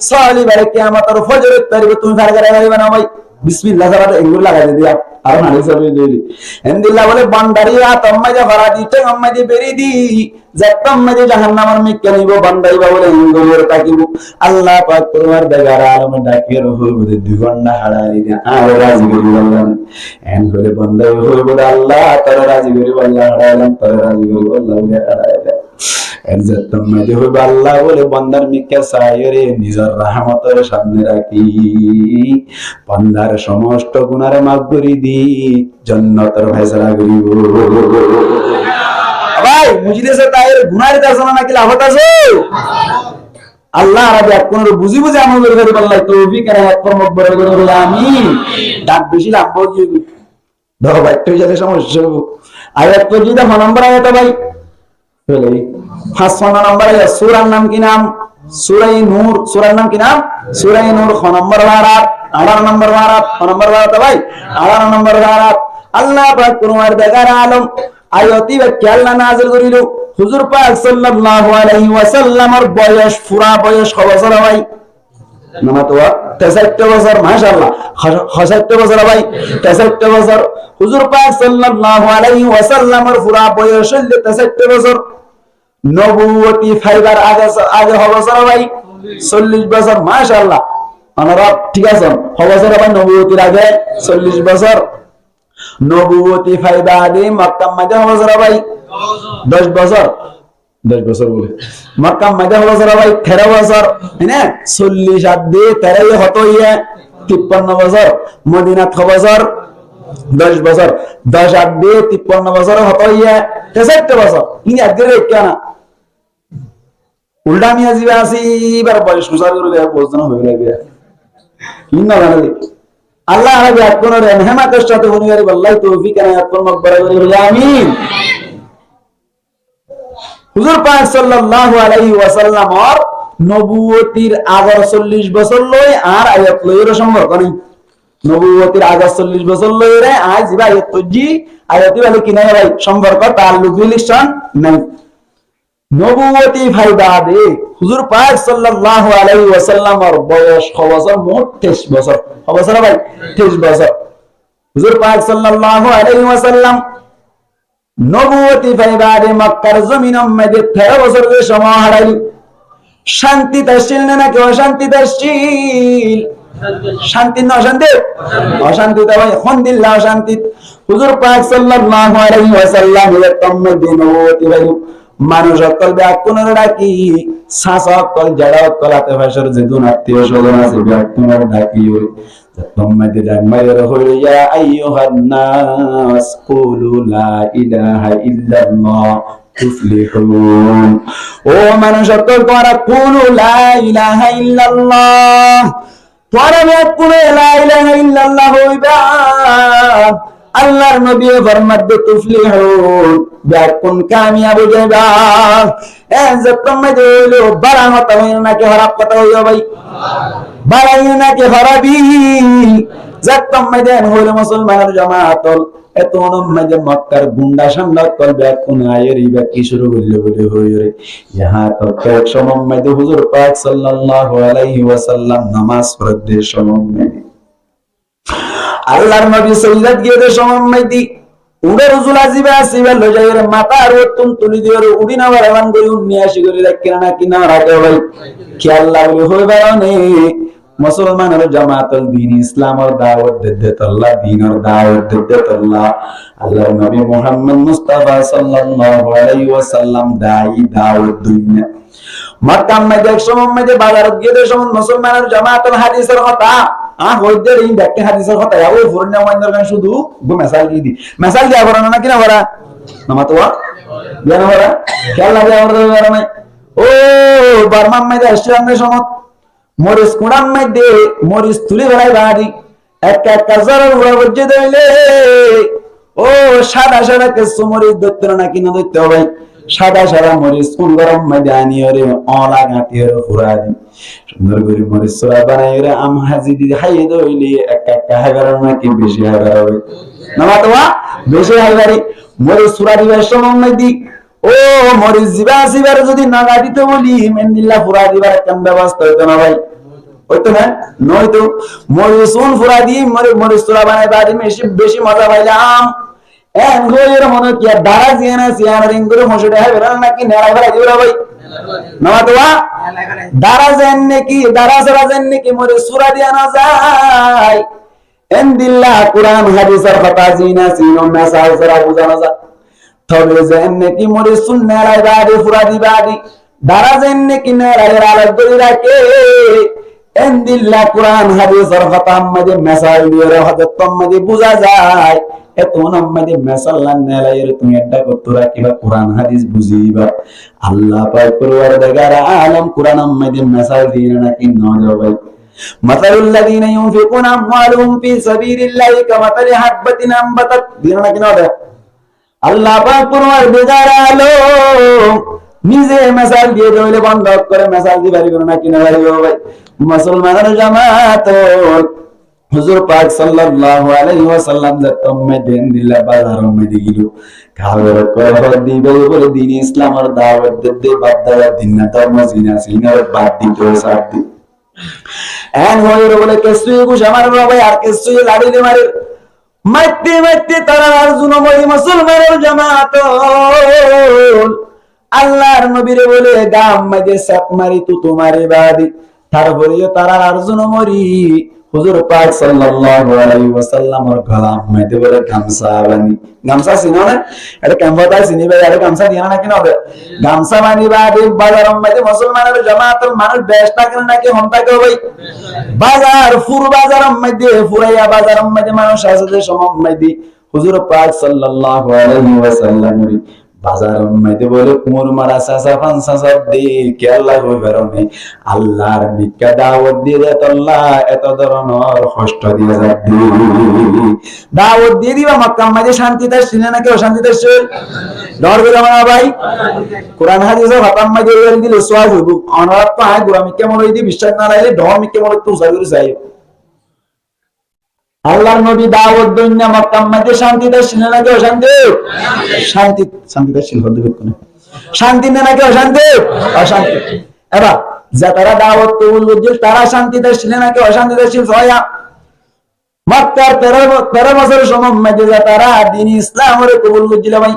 সালি বারে কিয়ামতের ফজরের তারিখে তুমি ফার করে যাইবা না ভাই বিসমিল্লাহ সারা এগুলো লাগাই দিই আর নানি সবই দিলি এন্দিল্লাহ বলে বান্দারিয়া তম্মাজে ভরা দিতে আম্মাজে বেরি দি যতম মধ্যে জাহান্নামের মিক্কে নিব বান্দাইবা বলে ইঙ্গলের তাকিব আল্লাহ পাক পরওয়ারদিগার আলম ডাকের হইবদে 2 ঘন্টা হারাই দি আর রাজি করি আল্লাহ এন বলে বান্দাই হইবদে আল্লাহ তার রাজি করি আল্লাহ হারাইলাম তার রাজি করি আল্লাহ বলে হারাইলাম এর যতম মধ্যে হইব আল্লাহ বলে বান্দার মিক্কে সায়রে নিজের রহমতের সামনে রাখি বান্দার সমস্ত গুনাহ মাফ করি দি জান্নাতের ফয়সালা করিব ভাই মুজলিসে তাইর গুনাহ দিতে আছে নাকি লাভত আছে আল্লাহ রাবে কোন বুঝি বুঝি আমল করে বললাই তৌফিক আর এক কর্ম করে বলে আমিন। ডাক বেশি লাভ কি ধরো ভাই তুই যাতে সমস্যা আয়াত তো যেটা নম্বর আয়াত ভাই বলে 5 নম্বর আয়াত সূরার নাম কি নাম সূরা নূর সূরার নাম কি নাম সূরা নূর 9 নম্বর আয়াত 18 নম্বর আয়াত 9 নম্বর আয়াত ভাই 18 নম্বর আয়াত আল্লাহ পাক কুরআন দেখার আলম আয়াতি ব্যাখ্যা আল্লাহ নাযিল করিল হুজুর পাক সাল্লাল্লাহু আলাইহি ওয়াসাল্লামের বয়স পুরা বয়স কত বছর ভাই নামাতোয়া 63 বছর মাশাআল্লাহ 66 বছর ভাই 63 বছর হুজুর পাক সাল্লাল্লাহু আলাইহি ওয়াসাল্লামের পুরা বয়স 63 বছর নবুয়তি ফাইবার আগে বছর ভাই 40 বছর মাশাআল্লাহ আপনারা ঠিক আছে বছর ভাই নবুয়তির আগে 40 বছর নবুয়তি ফাইবা আগে মক্কা মদিনা বছর ভাই 10 বছর 10 বছর বলে মক্কা মদিনা বছর ভাই 13 বছর হ্যাঁ 40 আদে 13 হতো 53 বছর মদিনা বছর 10 বছর 10 আদে 53 বছর হতো 63 বছর ইনি আগে কেন উল্টা মিয়া জিবা আসি এবার বয়স কুসার করে বলছেন হয়ে লাগবে ইন্না জানালে আল্লাহ রাবে কোন রহমত সাথে বনিয়ারি আল্লাহ তৌফিক আর আকবর মকবরা করে আমিন। হুজুর পাক সাল্লাল্লাহু আলাইহি ওয়াসাল্লাম আর নবুয়তির আগর 40 বছর লই আর আয়াত লইর সম্পর্ক নেই নবুয়তির আগর 40 বছর লই রে আজ ভাই তজি আয়াতি বলে কিনা ভাই সম্পর্ক তাল্লুক রিলেশন নাই নবুয়তি ফায়দা দে হুজুর পাক সাল্লাল্লাহু আলাইহি ওয়াসাল্লাম এর বয়স বছর মোট 23 বছর বছর ভাই 23 বছর হুজুর পাক সাল্লাল্লাহু আলাইহি ওয়াসাল্লাম নবুয়তি ফায়দা দে মক্কার জমিনের মধ্যে 13 বছরের সময় হারাইল শান্তি তাসিল না কি অশান্তি তাসিল শান্তি না অশান্তি অশান্তি তো ভাই আলহামদুলিল্লাহ অশান্তি হুজুর পাক সাল্লাল্লাহু আলাইহি ওয়াসাল্লাম এর তম্মে নবুয়তি ভাই মানুষ অকল ব্যাকুণের ডাকি শ্বাস অকল জড় অকল আতে ভাষার যে দুন আত্মীয় স্বজন আছে ব্যাকুণের ডাকি ওই তোমাদের ডাকমায়ের হইয়া আইয়ুহান নাস কুলু লা ইলাহা ইল্লাল্লাহ তুফলিহুন ও মানুষ অকল তোমরা কুলু লা ইলাহা ইল্লাল্লাহ তোমরা ব্যাকুণে লা ইলাহা ইল্লাল্লাহ হইবা আল্লাহর নবী ফরমাতে তুফলিহুন ব্যাকুন কামিয়াব হয়ে যাবা যে তোমরা হইলো বড় কথা হইলো নাকি খারাপ কথা হইলো ভাই বড় নাকি খারাপই যে তোমরা দেন হইলো মুসলমানের জামাতল এত নমজে মক্কার গুন্ডা সামনে কল ব্যাকুন আয়েরি ব্যাকি শুরু হইলো বলে হইরে ইহা তো এক সময় মধ্যে হুজুর পাক সাল্লাল্লাহু আলাইহি ওয়াসাল্লাম নামাজ পড়তে সময় আল্লাহর নবী সাল্লাল্লাহু আলাইহি ওয়াসাল্লাম দি উড়ে রসুল আসিবে আসিবে লজাইয়ের মাথার উত্তম তুলি দিয়ে উড়ি না বারবান করে উন্নিয়াসি করে রাখিনা না কিনা রাখে ভাই খেয়াল লাগলে হয়ে বেড়ানে মুসলমানের জামাতুল দ্বীন ইসলামের দাওয়াত দিতে আল্লাহ দ্বীনের দাওয়াত দিতে আল্লাহ আল্লাহর নবী মুহাম্মদ মুস্তাফা সাল্লাল্লাহু আলাইহি ওয়াসাল্লাম দাওয়াত দুনিয়া মক্কা মধ্যে সময় মধ্যে বাজারত গিয়ে সময় মুসলমানের জামাতুল হাদিসের কথা হইদের এই ব্যক্তি হাদিসের কথা ওই ফুরনা ওয়াইন্দার গান শুধু গো মেসাল দি মেসাল দিয়া বড় না কিনা বড় নামাতোয়া জানা বড় খেয়াল লাগে আমাদের বড় নাই ও বারমান মধ্যে আসছে সমত মরিস কুড়াম মধ্যে মরিস তুলি বেড়াই বাড়ি এক এক কাজার উড়া বজ্জে দিলে ও সাদা সাদা কিছু মরিস ধরতে না কিনা ধরতে হবে সাদা সাদা মরিচ কোন গরম মধ্যে আনিয়ে রে অলা গাঁটিয়ে ফুরা দি সুন্দর করে মরিচ সোরা বানাই রে আম হাজি দি খাইয়ে দইলি এক এক হাজার নাকি বেশি হাজার হবে না তোমা বেশি হাজারি মরিচ সোরা দিবার সময় মধ্যে ও মরিচ জিবা সিবার যদি নাগা দিতে বলি মেন্দিল্লা ফুরা দিবার কেমন ব্যবস্থা হইতো না ভাই হইতো না নয়তো মরিচ কোন ফুরা দি মরিচ সোরা বানাই বাদি বেশি মজা পাইলাম এন গোয়ের মনে কি দাঁড়া জিয়ানা সিয়ানা রিং করে মশড়ে হয় বেরান নাকি নেড়া ফেলা দিবরা ভাই না তোয়া দাঁড়া যেন নাকি দাঁড়া সরা যেন নাকি মরে সূরা দিয়া না যায় এন দিল্লাহ কুরআন হাদিসের কথা জিনা সিনো মেসাল সরা বুঝানো যায় তবে যেন নাকি মরে সুন্নাহ রাইবাদি ফুরা দিবাদি দাঁড়া যেন নাকি নেড়া আলাদ করে রাখে এন দিল্লাহ কুরআন হাদিসের কথা মধ্যে মেসাল দিয়ে হযরত মধ্যে বুঝা যায় এত নাম্মাদে মেসাল্লান নেলায়ের তুমি একটা কতরা কিবা কোরআন হাদিস বুঝিবা আল্লাহ পাক পরওয়ারদিগার আলম কোরআন আম্মাদে মেসাল দিন নাকি নজর ভাই মাতালুল লাযিনা ইউনফিকুনা আমওয়ালাহুম ফি সাবিলিল্লাহি কামাতালি হাববাতিন আমবাতাত দিন নাকি নজর আল্লাহ পাক পরওয়ারদিগার আলম নিজে মেসাল দিয়ে দিলে বন্ধ করে মেসাল দি বাড়ি করে নাকি না ভাই মুসলমানের জামাত হুজুর পাক সাল্লাল্লাহু আলাইহি ওয়াসাল্লাম যতম দেন দিলা বাজারম মধ্যে গিল খাবার করে দিবে বলে দিন ইসলামের দাওয়াত দিতে বাদ দেওয়ার দিন না ধর্ম জিনা সিনার বাদ দিতে সাথে এন হয়ে বলে কেসুই কুশ আমার ভাই আর কেসুই লাড়িতে মারে মাইতে মাইতে তারা আরজুন মরি মুসলমানের জামাত আল্লাহর নবীরে বলে গাম মধ্যে সাত মারি তু তোমারে বাদি তারপরে তারা আরজুন মরি হুজুর পাক সাল্লাল্লাহু আলাইহি ওয়াসাল্লামের গলাম মধ্যে বলে গামছা বানি গামছা চিনো না এটা কেমবতা চিনি ভাই এটা গামছা দিয়া না কেন হবে গামছা বানি বাদে বাজারের মধ্যে মুসলমানের জামাতের মানুষ ব্যস্ত থাকে নাকি হন্তা কেউ ভাই বাজার ফুর বাজারের মধ্যে ফুরাইয়া বাজারের মধ্যে মানুষ আছে যে সময় মধ্যে হুজুর পাক সাল্লাল্লাহু আলাইহি ওয়াসাল্লামের বাজারের মধ্যে বলে কুমুর মারা সাসা ফানসা সব দি কে আল্লাহ কই বেরোনে আল্লাহর নিকা দাওয়াত দিয়ে দে আল্লাহ এত ধরনের কষ্ট দিয়ে যাবি দাওয়াত দিয়ে দিবা মক্কা মধ্যে শান্তিতে ছিল নাকি অশান্তিতে ছিল ডর গেল না ভাই কোরআন হাদিসে খতম মধ্যে দিলে সোয়াজ হইব অনরাত তো আয় গোলামি কেমন হইদি বিশ্বাস না লাইলে ডর মি কেমন তো সাগর চাই আল্লাহর নবী দাওয়াত দেন না মক্কা মধ্যে শান্তিতে ছিল নাকি অশান্তি শান্তি শান্তিতে ছিল হতে কোন শান্তি না নাকি অশান্তি অশান্তি এবার যারা দাওয়াত কবুল করছিল তারা শান্তিতে ছিল নাকি অশান্তিতে ছিল ছয়া মক্কার 13 বছর সময় মধ্যে যারা দ্বীন ইসলামের কবুল করছিল ভাই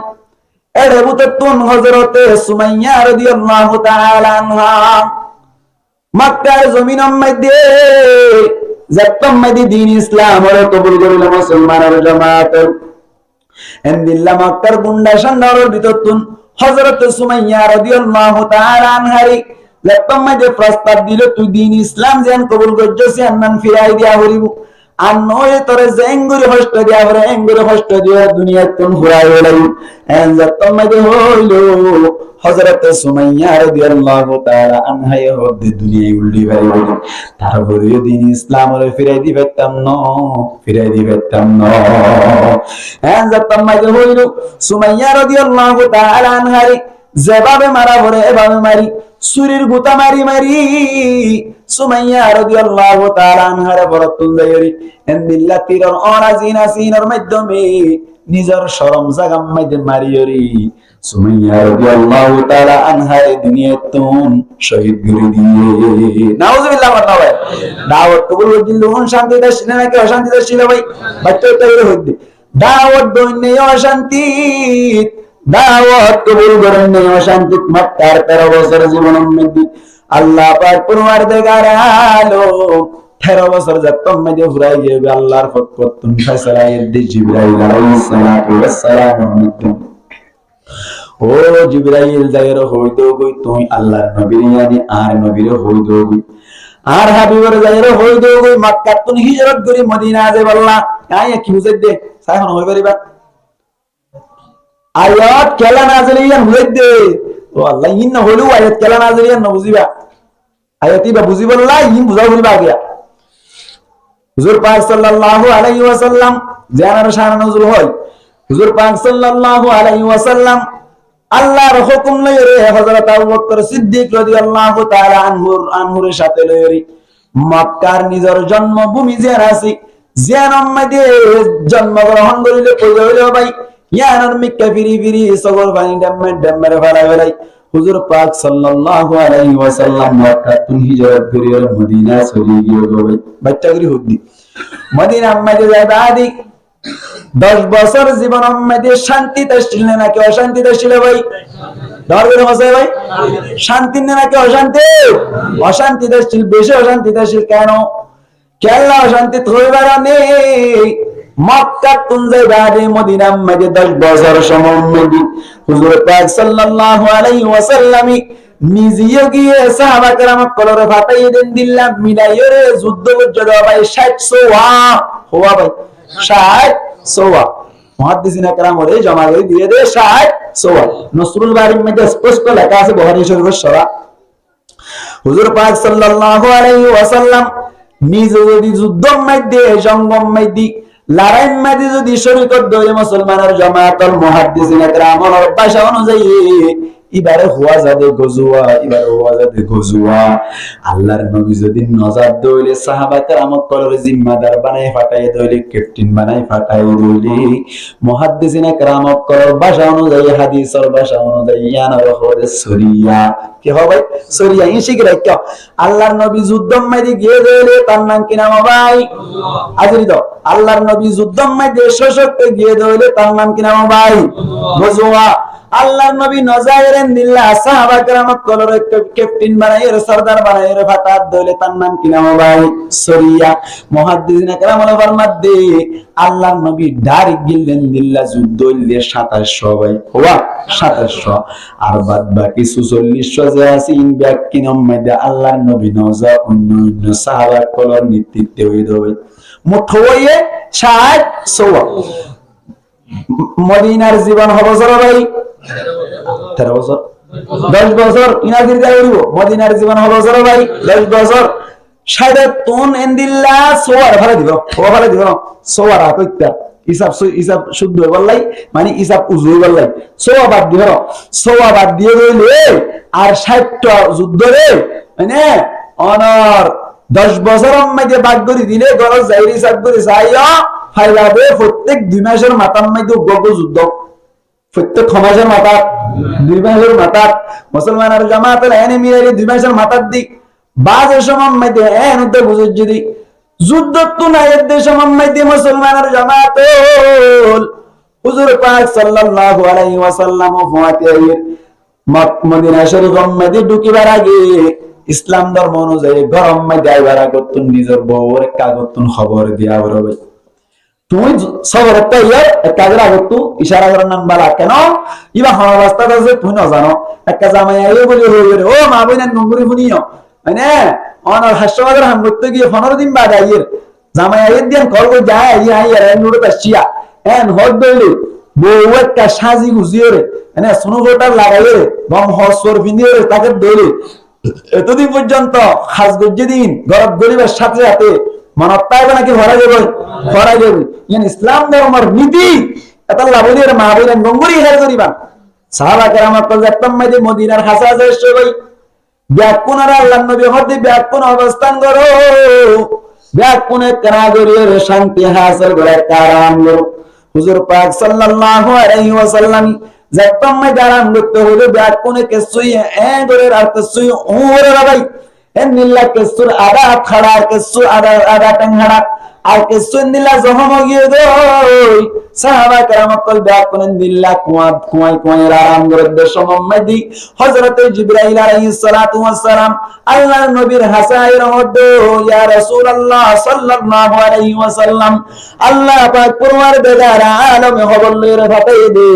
এর বুততুন হযরতে সুমাইয়া রাদিয়াল্লাহু তাআলা আনহা মক্কার জমিনের মধ্যে যতম মধ্যে দ্বীন ইসলামের কবুল করিল মুসলমানের জামাত এন্দিল্লা মক্কার গুন্ডা সন্ডারের ভিতরতুন হযরত সুমাইয়া রাদিয়াল্লাহু তাআলা আনহারি যতম মধ্যে প্রস্তাব দিল তুই দ্বীন ইসলাম যেন কবুল করছস আনমান ফিরাই দিয়া হরিব আর নয় তোরে জেঙ্গুরি হস্ত দিয়া হরে এঙ্গুরি হস্ত দিয়া দুনিয়া তুন ঘুরাই হলাই এন যতম মধ্যে হইল হযরত সুমাইয়া রাদিয়াল্লাহু তাআলা আনহা হদ্দে দুনিয়া উল্টি ভাই হইল তারপরে দ্বীন ইসলামের ফিরাই দিবেতাম ন এন যতম মধ্যে হইল সুমাইয়া রাদিয়াল্লাহু তাআলা আনহারি যেভাবে মারা ভরে এভাবে মারি সুরির গুতা মারি মারি সুমাইয়া রাদিয়াল্লাহু তাআলা আনহার বরতুন যায়রি এন্দিল্লা তিরর অরাজিনা সিনর মাধ্যমে নিজের শরম জাগাম মধ্যে মারিয়রি সুমাইয়া রাদিয়াল্লাহু তাআলা আনহার দুনিয়াতুন শহীদ করে দিয়ে নাউজুবিল্লাহ মারহাবা দাওয়াত কবুল হইল শান্তিতে ছিল নাকি অশান্তিতে ছিল ভাই বাচ্চা তৈরি হইছে দাওয়াত দইনে অশান্তি দাওয়াত কবুল করেন না অশান্তি মক্কার 13 বছর জীবনের মধ্যে আল্লাহ পাক পরওয়ারদিগার আলম 13 বছর যতম মধ্যে ফুরাই যাবে আল্লাহর ফতওয়াতুন ফয়সালা দি জিবরাইল আলাইহিস সালাতু ওয়াস সালাম ও জিবরাইল যায়র হইতো কই তুই আল্লাহর নবী ইয়ানি আর নবীর হইতো কই আর হাবিবের যায়র হইতো কই মক্কা তুন হিজরত করি মদিনা যাবে আল্লাহ কাই কি বুঝে দে সাইখন হই পারিবা আয়াত কেলা নাজিলিয়ান হইদে ও আল্লাহ ইন হলু আয়াত কেলা নাজিলিয়ান ন বুঝিবা আয়াতি বা বুঝিবল্লাহ ইন বুঝাও বলিবা গিয়া হুজুর পাক সাল্লাল্লাহু আলাইহি ওয়াসাল্লাম জানার শান নজুল হয় হুজুর পাক সাল্লাল্লাহু আলাইহি ওয়াসাল্লাম আল্লাহর হুকুম লইরে হযরত আবু বকর সিদ্দিক রাদিয়াল্লাহু তাআলা আনহুর সাথে লইরে মক্কার নিজের জন্মভূমি জেরাসি জেনাম মধ্যে জন্মগ্রহণ করিলে কইলে হইলো ভাই ইয়ানার মিক্কা ফিরি ফিরি সগর পানি ডেম্মের ফেলাই হুজুর পাক সাল্লাল্লাহু আলাইহি ওয়াসাল্লাম মক্কা তুন হিজরত করিয়া মদিনা চলে গিয়ে ভাই বাচ্চাগরি হুদ্দি মদিনা মধ্যে যায় বাদি 10 বছর জীবনের মধ্যে শান্তিতে ছিল নাকি অশান্তিতে ছিল ভাই দরবের মাসে ভাই শান্তি নাকি অশান্তিতে ছিল বেশি অশান্তিতে ছিল কেন কেল্লা অশান্তি হইবার নেই মক্কা তুনজে বাদে মদিনা মধ্যে 10 বছর সময় মধ্যে হুজুর পাক সাল্লাল্লাহু আলাইহি ওয়াসাল্লাম নিজেও গিয়ে সাহাবা کرام কলরে ফাটাই দেন দিল্লাহ মিলাইরে যুদ্ধ করতে ভাই 60 সোয়া হওয়া ভাই 60 সোয়া মুহাদ্দিসিনে কেরাম ওরে জমা করে দিয়ে দেয় 60 সোয়াল। নসরুল বারীর মধ্যে স্পষ্ট লেখা আছে, বুখারী শরীফের সরা, হুজুর পাক সাল্লাল্লাহু আলাইহি ওয়াসাল্লাম নিজে যদি যুদ্ধের মধ্যে জঙ্গম মধ্যে লড়াই মধ্যে যদি শরীকত দলে মুসলমানের জামায়াতুল মুহাদ্দিসিনে কেরামের ভাষা অনুযায়ী এবারে হওয়া যাবে গজওয়া, এবারে হওয়া যাবে গজওয়া। আল্লাহর নবী যদি নজার দইলে সাহাবা কেরামত কলর জিম্মাদার বানাই ফাটাই দইলে, ক্যাপ্টেন বানাই ফাটাই দইলে, মুহাদ্দিসিনে কেরামত কলর ভাষা অনুযায়ী, হাদিসের ভাষা অনুযায়ী ইয়ানার হবে সরিয়া। কি হবে? সরিয়া। ইনশিক রাখো আল্লাহর নবী যুদ্ধম মাইদি গিয়ে দইলে তার নাম কি নাম ভাই? আজিরিত। আল্লাহর নবী যুদ্ধম মাইদি সশক্ত গিয়ে দইলে তার নাম কি নাম ভাই? গজওয়া। আল্লাহর নবী নজায়েরেন দিল্লাহ সাহাবা কেরামত কলর ক্যাপ্টেন বানাইয়ে সরদার বানাইয়ে ফাটাত দইলে তার নাম কি নাম ভাই? সরিয়া। মুহাদ্দিসিনে কেরাম ফরমাতে আল্লাহর নবী ডাইরেক্ট গিললেন দিল্লাহ যুদ্ধ হইলে 2700 ভাই, হওয়া 2700, আর বাদ বাকি 4400 যে আছে ইন ব্যাকিনম মধ্যে আল্লাহর নবী নজা অন্য সাহাবা কলর নেতৃত্বে হই দই মোট হইয়ে 60 মদিনার জীবন হবে ভাই 13 বছর, 10 বছর ইনাদির যাই হইব। মদিনার জীবন হলো ভাই 10 বছর। শাহাদাতুন ইনদিল্লাহ সোয়ার ভালো দিব, ভালো দিব সোয়ার কইতা হিসাব শুদ্ধ বললাই, মানে হিসাব উজু বললাই, সোয়া বাদ দিব, সোয়া বাদ দিয়ে রইলে আর 60টা যুদ্ধ রে মানে অনর 10 বছরের মধ্যে বাদ করে দিলে গরজ যাই হিসাব করে চাইয়া ফাইলাবে প্রত্যেক 2 মাসের মাথার মধ্যে গগ যুদ্ধ, প্রত্যেক মাসের মাথা 2 মাসের মাথা মুসলমানের জামাতের এনে মিলাইলে 2 মাসের মাথার দিক বাজের সময় মধ্যে এন উদ্যোগ বুঝে যদি যুদ্ধ তো নাই এদের সময় মধ্যে মুসলমানের জামাত হুজুর পাক সাল্লাল্লাহু আলাইহি ওয়াসাল্লাম ফাতিহার মদিনা শরীফের মধ্যে ঢুকিবার আগে ইসলাম ধর্ম অনুযায়ী গরম মধ্যে আইবার আগে তুই নিজের বউর কাগজ তুই খবর দিয়া বলবে, তুই সবরটা ইয়ার কাজের আগে তুই ইশারা করার নাম বালা কেন ইবা অবস্থা আছে তুই না জানো একটা জামাই আইয়ে বলি হইবে ও মা বইনা নঙ্গুরি শুনিও মানে অনার হাসপাতালের হাম করতে গিয়ে 15 দিন বাদ আইয়ের জামাই আইয়ে দিন কল করে যায় আইয়া আইয়া নুরত আসিয়া এন হদ দইলে বউ একটা সাজি গুজিয়ে রে মানে সোনো ভোটার লাগাইয়ে বম হসর ভিনিয়ে তাকে দইলে এতদিন পর্যন্ত খাস গজ্জে দিন গরব গরিবের সাথে সাথে মানব পাইবে নাকি ভরা যাবে, ভরা যাবে। ইসলাম ধর্মের নীতি এটা লাভের মা বলেন গঙ্গুরি হের করিবা সাহাবা কেরামত একদম মাইদে মদিনার হাসা যায় ভাই ব্যাকুণার আল্লাহর নবী হতে ব্যাকুণ অবস্থান করো, ব্যাকুণে কেনা গরিয়ের শান্তি হাসিল করে কারাম করো। হুজুর পাক সাল্লাল্লাহু আলাইহি ওয়াসাল্লাম একদম মাইদে আরাম করতে হলো ব্যাকুণে কে সুইয়ে এ গরের আর কে সুইয়ে ওরে ভাই এন নিল্লা কে সুর আদা খাড়া কে সু আদা টাংহাড়া আর কে সুন্দিল্লা জহম গিয়ে দই সাহাবা কেরামত কল ব্যাকুণ দিল্লা কুয়াই আরাম করে সমম্মদি হযরতে জিবরাইল আলাইহিস সালাতু ওয়াস সালাম আল্লাহর নবীর হাসায়ের মধ্যে ইয়া রাসূলুল্লাহ সাল্লাল্লাহু আলাইহি ওয়াসাল্লাম আল্লাহ পাক পরওয়ারদিগার আলমে খবর লইরে ফাটাই দে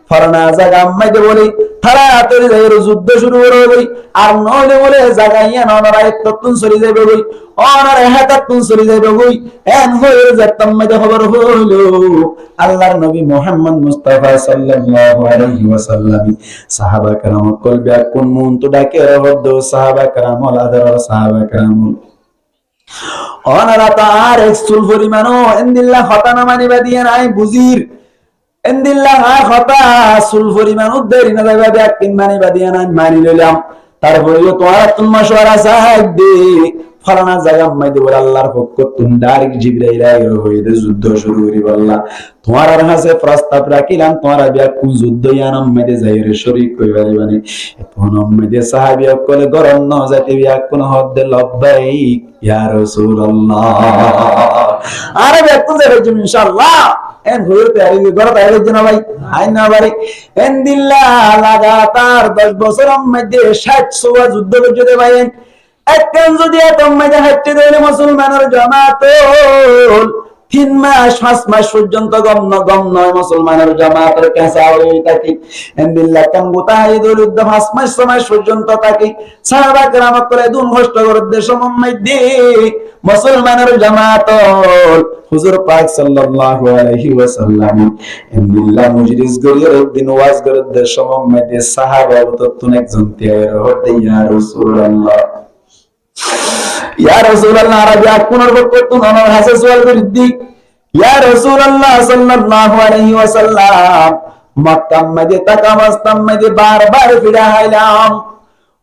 ফরনা জায়গা মাইতে বলি তাড়াতাড়ি যাই যুদ্ধ শুরু করবে আর নইলে বলে জায়গায় নরা একটুন সরি যাবে বই অনার হাতাতুন সরি যাবে বই এন হয়ে যেতাম মাইতে খবর হলো আল্লাহর নবী মুহাম্মদ মুস্তাফা সাল্লাল্লাহু আলাইহি ওয়াসাল্লাম সাহাবা کرام কলবে কোন মন তো ডাকে রহদ সাহাবা کرام আলাদার সাহাবা کرام অনারা তার এক্সুল পরিমাণও ইনদিল্লাহ খতানা মানিবা দিয়ে নাই বুজির ইনদিল্লাহ খতা সুল পরিমাণ উদ্দেরি না যাবে একদিন মানিবা দিয়ে নাই মানি লইলাম তারপরে তোমার মাশওয়ারা সাহেব দে ফলানা জায়গা মাইদে বলে আল্লাহর পক্ষ তুমি ডাইরেক্ট জিবরাইল আইরো হইতে যুদ্ধ শুরু করি বললা তোমার কাছে প্রস্তাব রাখিলাম তোমার বিয়া কোন যুদ্ধ ইয়ানাম মাইদে যাইরে শরীক কইবারে মানে এখন মাইদে সাহাবী কলে গরম ন যাতে বিয়া কোন হদ্দে লব্বাইক ইয়া রাসূলুল্লাহ আরে বিয়া কোন যাবে ইনশাআল্লাহ এন হইতে আরি গরত আইরে জনা ভাই আইনা বারে এন দিল্লাহ লাগাতার 10 বছরের মধ্যে 60 যুদ্ধ করতে ভাইয়েন একজন যদি এতম মাঝে হাঁটতে দেয় মুসলমানের জামাত 3 মাস 5 মাস পর্যন্ত গম নয় মুসলমানের জামাতের কাছে থাকে ইনদিল্লাহ কাম গোতাই দলুদ 5 মাস 6 মাস পর্যন্ত থাকে সাহাবা কেরামত করে দুন কষ্ট করে দেশ মধ্যে মুসলমানের জামাত হুজুর পাক সাল্লাল্লাহু আলাইহি ওয়াসাল্লাম ইল্লা মুজলিস গরির দিন ওয়াজ করে দে সমমতে সাহাবা ততুন একজন তিয়ার হতে ইয়া রাসূলুল্লাহ ইয়া রাসূলুল্লাহ আরবি কোন বক্তব্য আমার হাসে সওয়াল করে দি ইয়া রাসূলুল্লাহ সাল্লাল্লাহু আলাইহি ওয়াসাল্লাম মক্কা মধ্যে তাকামাস্তাম মধ্যে বারবার ফিরা হাইলাম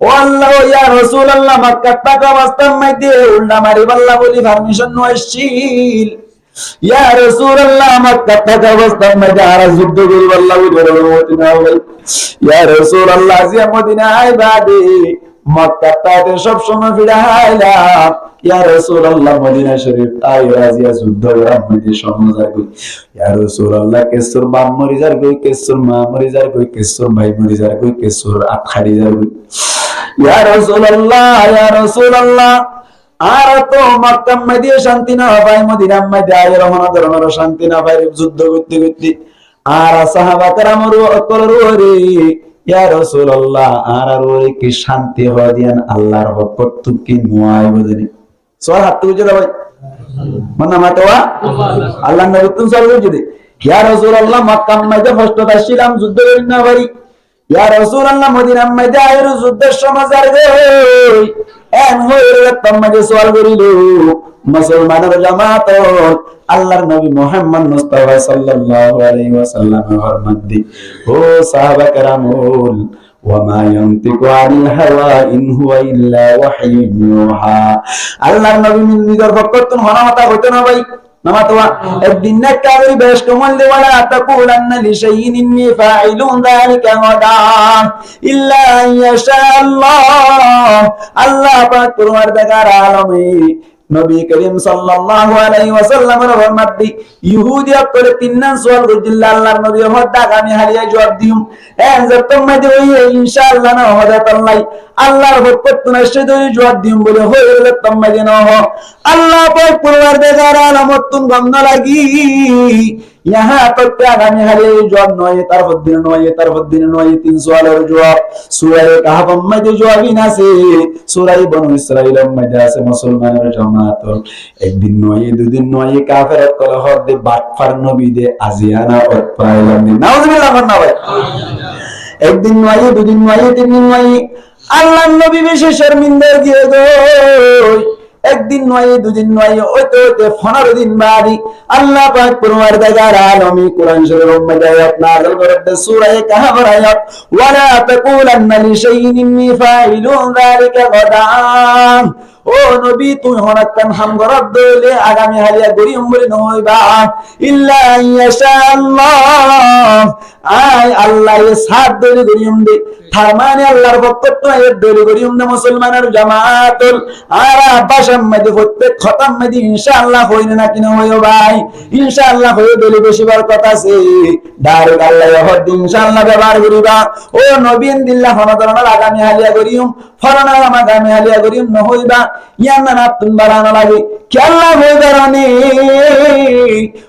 ও আল্লাহ ইয়া রাসূলুল্লাহ মক্কা তাকামাস্তাম মধ্যে উল্টা মারি আল্লাহ বলি পারমিশন নয়ছিল ইয়া রাসূলুল্লাহ মক্কা তাকামাস্তাম মধ্যে আর যুদ্ধ করি আল্লাহ বলি অনুমতি নাও ইয়া রাসূলুল্লাহ জিয়া মদিনায় বাদে মক্কা তাতে সব সময় ফিরা হাইলাম ইয়া রাসূলুল্লাহ মদিনা শরীফ তাই রাজিয়া যুদ্ধ রামদি সমাজার কই ইয়া রাসূলুল্লাহ কেসুর বাম মরি যার কই কেসুর মা মরি যার কই কেসুর ভাই মরি যার কই কেসুর আখাড়ি যার কই ইয়া রাসূলুল্লাহ আর তো মক্কা মদিনা শান্তি না হয় মদিনা মধ্যে রহমত রহমত শান্তি না হয় যুদ্ধ করতে করতে আর সাহাবা کرامর অকলরে ইয়া রাসূলুল্লাহ আর ওই কি শান্তি হয় দিয়ান আল্লাহর বরকত কি নয় বুঝনি সর হাত তুলে দাও ভাই মানা মাতোয়া আল্লাহ নবী তুমি সর বুঝি ইয়া রাসূলুল্লাহ মক্কা মধ্যে ফষ্টতা ছিলাম যুদ্ধ করি না ভাই ইয়া রাসূলুল্লাহ মদিনা মধ্যে আয়ের যুদ্ধের সমাচার দে এন হইরে তোমাকে সওয়াল করিল মুসলমানের জামাত আল্লাহর নবী মুহাম্মদ মুস্তাফা সাল্লাল্লাহু আলাইহি ওয়াসাল্লামের ফরমান দি ও সাহাবা کرامুল ওয়া মা ইয়ানতিকু আনিল হাওয়া ইন হুয়া ইল্লা ওয়াহয়ুন ইউহা আল্লাহর নবী নিজের বক্তব্য হনামতা হতে না ভাই নামাতোয়া একদিন না কাবরি বেশ কমল দেওয়ালা তাকুলান্না লিশাইইন ইন্নী ফাইলুন যালিকা গাদা ইল্লা ইয়াশা আল্লাহ আল্লাহ পাক পরওয়ারদিগার আলমে নবী করিম সাল্লাল্লাহু আলাইহি ওয়াসাল্লামের ফরমান দি ইহুদিয়া করে তিনজন সওয়াল করছিল আল্লাহর নবী হদা আমি হারিয়ে জবাব দিম এন যতম মধ্যে ওই ইনশাআল্লাহ না হদা তাল্লাই আল্লাহর বরকত নশে ধরে জবাব দিম বলে হইলে তম্মাদি না হ আল্লাহ পাক পরওয়ারদিগার আলম তুম গন্ধ লাগি यहाँ तक क्या आगामी हाले जवाब नय तार दिन नय तीन सवालेर जवाब सूरा कहफ मध्य जवाबी ना से सूरा बनु इस्राइल मध्य আছে মুসলমানের জামাত একদিন নয় দুদিন নয় কাফের কলহ দে বাটফার নবী দে আজিয়ানা অতপাইলাম নাউজুবিল্লাহ না ভাই একদিন নয় দুদিন নয় তিন দিন নয় আল্লাহর নবী বেশি শর্মিন্দা দিয়ে গো একদিন নয় দুদিন নয় ওতে 15 দিন বাদে আল্লাহ পাক পরওয়ারদিগার আলমী কোরআন শরীফের মধ্যে আয়াত নাযিল করেছে সূরা কাহফের আয়াত ওয়ালা তাকুলান্না লিশাইইন ইন্নী ফাইলুন যালিকা গাদান ও নবী তুমি হনাকান হাম গরদ দলে আগামী হালিয়া গরিম বলি নইবা ইল্লা ইয়াশা আল্লাহ আয় আল্লাহ এ সাত দলে গরিম দে তার মানে আল্লাহর বরকত এর দলে গরিম দে মুসলমানের জামাতুল আর আবাসম মধ্যে প্রত্যেক খতম মধ্যে ইনশাআল্লাহ হইনে না কিনা হইও ভাই ইনশাআল্লাহ হইও দলে বেশি বরকত আছে ডাইরেক্ট আল্লাহ হদ ইনশাআল্লাহ ব্যবহার করিবা ও নবী দিল্লাহ হনদরনার আগামী হালিয়া গরিম ফরনা আগামী হালিয়া গরিম ন হইবা ইয়ানা না তুম বাড়ানো লাগে কেল্লা হয়ে দাঁড়ানি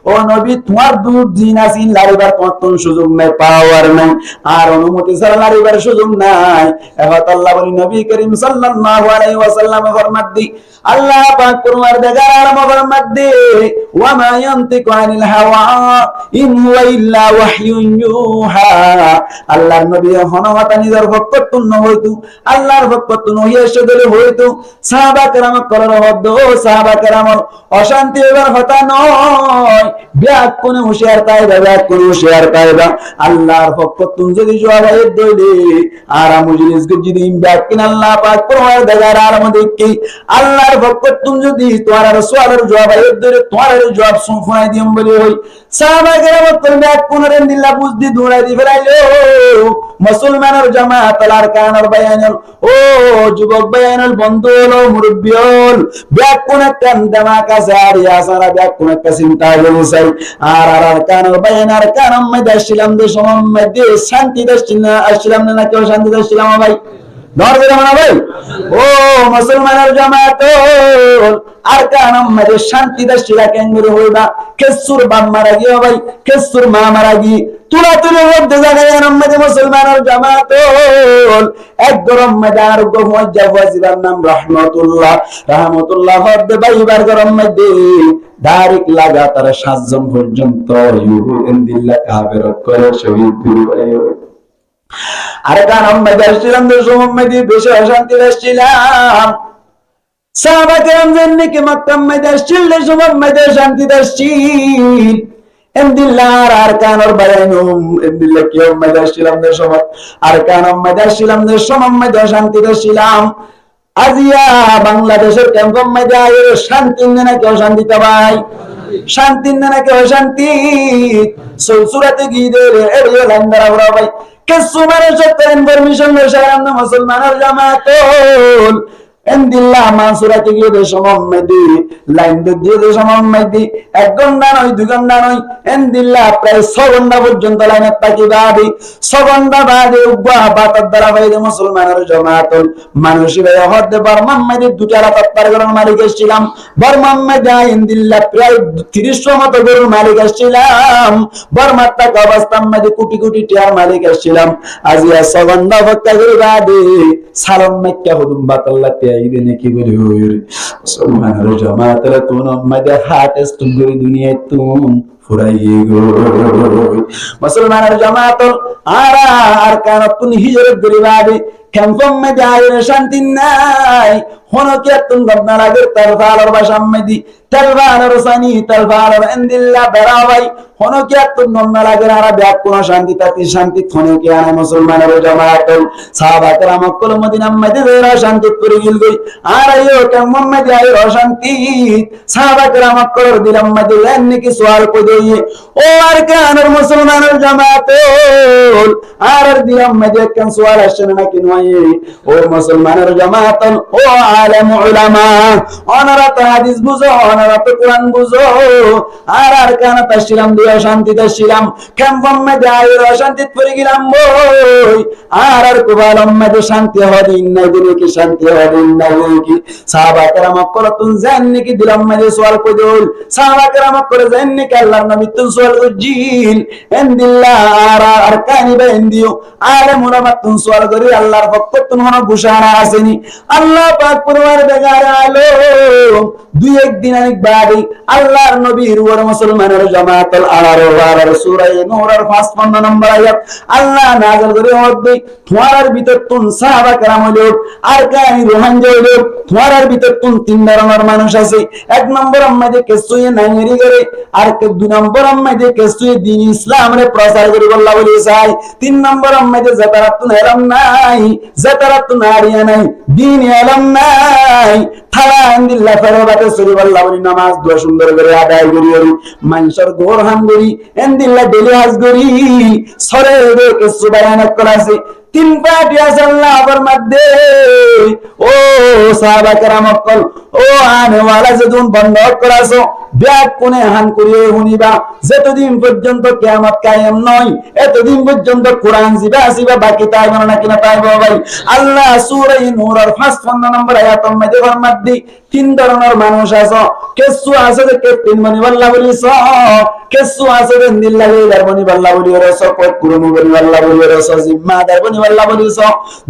ও নবী তোমার দুধ দিন আসি লারিবার কত সুযোগ নাই পাওয়ার নাই আর অনুমতি ছাড়া লারিবার সুযোগ নাই এখন আল্লাহ বলি নবী করিম সাল্লাল্লাহু আলাইহি ওয়াসাল্লাম ফরমান দি আল্লাহ পাক পরওয়ারদিগার আলম ফরমান দি ওয়া মা ইয়ানতিকু আনিল হাওয়া ইন হুয়া ইল্লা ওয়াহয়ুন ইউহা আল্লাহর নবী হনমাতা নিজের ভক্ত ন হইতো আল্লাহর ভক্ত ন হইয়া সেদলে হইতো সাহাবা کرام কলর হদ সাহাবা کرام অশান্তি এবার হতা নয় ব্যাক কোন হুশিয়ার তাইবা আল্লাহর ভক্ত তুমি যদি জবাব দইলে আর মজলিস কে যদি ব্যাক কিন আল্লাহ পাক পরওয়ারদিগার আলম দেখি আল্লাহর ভক্ত তুমি যদি তোমার সওয়ালের জবাব দইলে তোমার জবাব শুনাই দিম বলি হই সাহাবা کرام তুমি ব্যাক কোন রেন দিল্লা বুঝদি দৌড়াই দি ফেরাইলো মুসলমানের জামাত আর কানের বায়ানুল ও যুবক বায়ানুল বন্ধু হলো মুরব্বি হল ব্যাক কোন কান দামাকা জারিয়া সারা ব্যাক কোন কা চিন্তা বলছাই আর কানের বায়ানার কানম মধ্যে ছিলাম দে সমম মধ্যে শান্তি দছিনা আসলাম না কেউ শান্তি দছিলাম ভাই ধরবে না ভাই? ও মুসলমানের জামাত আরকানের মধ্যে শান্তি দেশিলা কেঙ্গুরি হইবা কেসুর বাপ মারা গিয়ে ভাই কেসুর মা মারা গিয়ে তুলা তুলে মধ্যে জায়গায় মধ্যে মুসলমানের জামাত এক গরম মধ্যে আরোগ্য মজ্জা ফজিবার নাম রহমতুল্লাহ হদ্দে বাইবার গরম মধ্যে ডাইরেক্ট লাগাতার 7 জন পর্যন্ত ইউহিদিল্লাহ কাফের করে শহীদ করে। আরকানের মধ্যে আসছিলাম দেশের মধ্যে বেশি অশান্তি আসছিলাম সাহাবা কেরাম জাননি কি মক্কার মধ্যে আসছিল দেশের মধ্যে শান্তি আসছিল এমদিল্লাহ আরকানের বায়ানুম এমদিল্লাহ কি মধ্যে আসছিলাম দেশের আরকানের মধ্যে আসছিলাম দেশের মধ্যে শান্তি আসছিলাম আজিয়া বাংলাদেশের ক্যাম্পের মধ্যে আয়ের শান্তি নাকি অশান্তি ভাই শান্তি নাকি অশান্তি সুরাতে গিয়ে এরিয়া লাইন দাঁড়া ভাই কিছু মানুষের ইনফরমেশন মুসলমানের জামাত এমদিল্লাহ মানসুরাতে গিয়ে দেশমদি লাইন দিয়ে দেশমদি 1 ঘন্টা নয় 2 ঘন্টা নয় এমদিল্লাহ প্রায় 6 ঘন্টা পর্যন্ত লাইনে থাকি বাদে 6 ঘন্টা বাদে উবা বাতার দ্বারা বাইরে মুসলমানের জামাত মানুষই ভাই হদে বর্মাম্মদি 2টা রাত পার করার মালিক ছিলাম বর্মাম্মদি এমদিল্লাহ প্রায় 30 মতো গরুর মালিক ছিলাম বর্মার টাকা অবস্থার মধ্যে কোটি কোটি টাকার মালিক ছিলাম আজিয়া 6 ঘন্টা ভক্তা করে বাদে সালাম মেক্কা হুদুম বাতাল্লাহ দিনে কি বলি মুসলমানের জামাতের তুন মধ্যে হাতেস তুগরি দুনিয়া তুম ফুরাইয়ে গো মুসলমানের জামাত আর কানাতুন হিজরত গরিবাদে ক্যাম্পম মধ্যে আয়ের শান্তি নাই হনকে তুন গবনা লাগে তারফালর বাসাম্মদি তারফালর সানি তারফালর এন্দিল্লাহ বেরাবাই হনকে তুন গবনা লাগে আর ব্যাক কোন শান্তি তাতি শান্তি হনকে আনে মুসলমানের জামাত সাহাবা کرام কল মদিনা মধ্যে যারা শান্তি করে গিল গই আর আইও ক্যাম্পম মধ্যে আয়ের অশান্তি সাহাবা کرام কল দিলাম মধ্যে এন্নি কি সওয়াল কই দেই ও আর কানের মুসলমানের জামাত আর দিলাম মধ্যে কেন সওয়াল আসে না কি নয় ও মুসলমানের জামাত ও আলেম উলামা ওনারা তো হাদিস বুঝো ওনারা তো কোরআন বুঝো আর কান তাসিলাম দিয়া শান্তি তাসিলাম ক্যাম্পম মধ্যে আয়ের অশান্তি পড়ে গেলাম বই আর কুবালম মধ্যে শান্তি হদিন না দিলে কি শান্তি হদিন না কি সাহাবা کرام কল তুন জাননি কি দিলাম মধ্যে সওয়াল কইল সাহাবা کرام করে জাননি কি আল্লাহর নবী তুন সওয়াল কইল এন্দিল্লাহ আর কানি বেন্দিও আলেম উলামা তুন সওয়াল করি আল্লাহর পক্ষ তুন হন বুশারা আসেনি আল্লাহ পাক পরওয়ার বেগার আলো 2-1 দিন আগে বাদে আল্লাহর নবীর ওর মুসলমানের জামাতুল আর সূরা নূরের 55 নম্বর আয়াত আল্লাহ নাযিল করে হদ্দি তোমার ভিতর তুন সাহাবা کرام হলো আর কানি রোহান হলো তোমার ভিতর তুন 3 ধরনের মানুষ আছে 1 নম্বর আমাদের কেসুয়ে নাইরি করে আর 2 নম্বর আমাদের কেসুয়ে দ্বীন ইসলামের প্রচার করে আল্লাহ বলে চাই 3 নম্বর আমাদের জাতারাতুন হারাম নাই জাতারাতুন আরিয়া নাই দ্বীন আলম নাই থালা আলহামদুলিল্লাহ ফরবাতে সরি আল্লাহ বলি নামাজ দোয়া সুন্দর করে আদায় করি মানুষের গোরহান করি আলহামদুলিল্লাহ ডেলি হাজ করি সরে রে কেসু বায়ান করাছে 3 পার্টি আছে আল্লাহর মধ্যে ও সাহাবা کرام কল ও আনে ওয়ালা যদুন বন্ধ করাছো ব্যাগ কোনে হান করিয়ে হুনিবা যতদিন পর্যন্ত কিয়ামত কায়েম নয় এতদিন পর্যন্ত কোরআন জিবা বাকি তাইব না কিনা তাইব ভাই আল্লাহ সূরা নূরের 55 নম্বর আয়াতের মধ্যে ফরমাদ্দি 3 ধরনের মানুষ আছে কেসু আছে যে ক্যাপ্টেন বনি আল্লাহ বলিস কেসু আছে যে নিল্লাহি বনি আল্লাহ বলি রস কুরমু বনি আল্লাহ বলি রস জিম্মাদার বনি আল্লাহ বলিস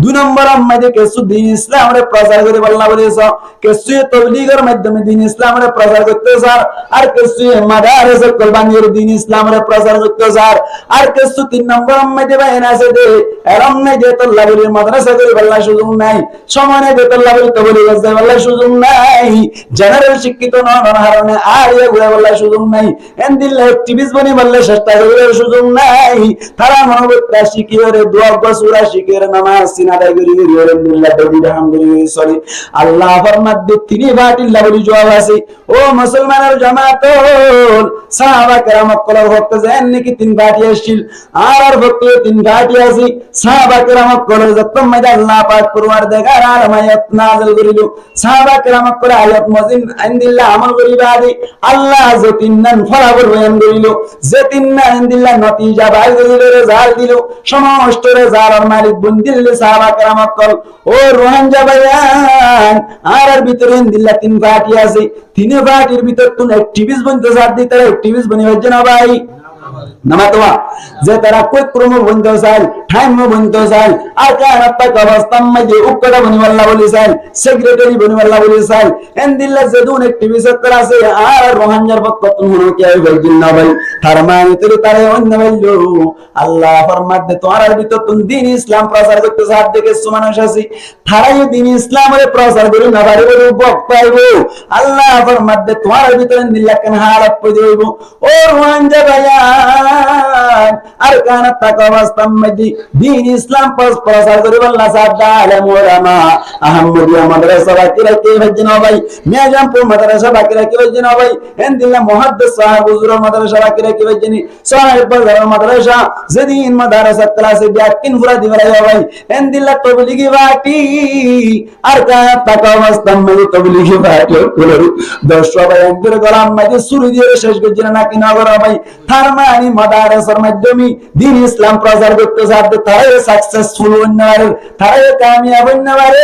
2 নম্বর মধ্যে কেসু দ্বীন ইসলামের প্রচার করে আল্লাহ বলিস কেসু তাবলীগের মাধ্যমে দ্বীন ইসলামের প্রচার করতে স্যার আর কেসু মাদারিস কুরবানির দ্বীন ইসলামের প্রচার করতে স্যার আর কেসু 3 নম্বর মধ্যে বাইন আছে যে এরম নাই যে আল্লাহ বলির মাদ্রাসা করে আল্লাহ সুযোগ নাই সমানে যে আল্লাহ বলি তাবলীগ আছে আল্লাহ সুযোগ নাই জেনারেল শিক্ষিত নন হারনে আর এগুলা আল্লাহ সুযোগ নাই এন্দিল্লাহ অ্যাক্টিভিস্ট বনি বললে চেষ্টা করার সুযোগ নাই তারা মনোবতটা শিখিয়ে দোয়া বসুরা শিখিয়ে নামাজ সিনাদা করি আলহামদুলিল্লাহ তাওহীদ আলহামদুলিল্লাহ সরি আল্লাহ ফরমাত দে তিনি বাতিল্লাহ বলি জবাব আছে ও মুসলমানের জামাত সাহাবা کرام কলার ভক্ত জানেন নাকি 3 বাটি আসছিল আর ভক্ত 3 বাটি আছে সাহাবা کرام কলার যত মধ্যে আল্লাহ পাক পরওয়ারদিগার আলম আয়াত নাযিল করিল সাহাবা کرام করে আয়াত মজিন আইন্দিল্লাহ আমল করিবা আদি আল্লাহ যে তিননান ফলাফল বয়ান করিল যে তিননান আইন্দিল্লাহ নতিজা বাই দিল রেজাল্ট দিল সমস্ত রেজাল্টের মালিক বন্দিল্লাহ সাহাবা কেরামত কল ও রোহানজা ভাইয়ান আর ভিতরে আইন্দিল্লাহ তিন পার্টি আছে তিন পার্টির ভিতর তুমি অ্যাক্টিভিস্ট বনতে সাথ দিতে অ্যাক্টিভিস্ট বনিবার জন্য ভাই নামাতোয়া যে তারা কই ক্রম বনতে চাই টাইম বনতে চাই আর কারাত্তা অবস্থান মধ্যে উপকড়া বনিবাল্লাহ বলি চাই সেক্রেটারি বনিবাল্লাহ বলি চাই এন্দিল্লাহ যেদুন অ্যাক্টিভিস্ট করা আছে আর রোহানজার পক্ষ তুমি হনো কি হয় বলছিন না ভাই তার মানে তুই তারে অন্য বললো আল্লাহ ফরমাত দে তোমার ভিতর তুমি দ্বীন ইসলাম প্রচার করতে সাথ দেখে মানুষ আছে তারাই দ্বীন ইসলামের প্রচার করে না পারে বলে বক্ত পাইবো আল্লাহ ফরমাত দে তোমার ভিতরে দিল্লাহ কেন হালাত পড়ে হইব ও রোহানজা ভাইয়া আর কানা তাকা অবস্থান মধ্যে দ্বীন ইসলাম প্রচার করে আল্লাহ সাদা আলেম ওলামা আহমদিয়া মাদ্রাসা বাকিরা কে ভজন ভাই মিয়াজামপুর মাদ্রাসা বাকিরা কে ভজন ভাই এন্দিল্লাহ মুহাদ্দিস সাহেব হুজুর মাদ্রাসা বাকিরা কে ভজন সাহেব বাজার মাদ্রাসা যেদিন মাদ্রাসা ক্লাসে ব্যাকিন পুরা দিবাই ভাই এন্দিল্লাহ তবলিগি বাটি আর কানা তাকা অবস্থান মধ্যে তবলিগি বাটি করে 10 ভাই একদের গোলাম মধ্যে শুরু দিয়ে শেষ করছেন নাকি না করা ভাই তার মানে মাদ্রাসার মাধ্যমে দ্বীন ইসলাম প্রচার করতে যাবে তারাই সাকসেসফুল হননার তারাই কামিয়াব হননার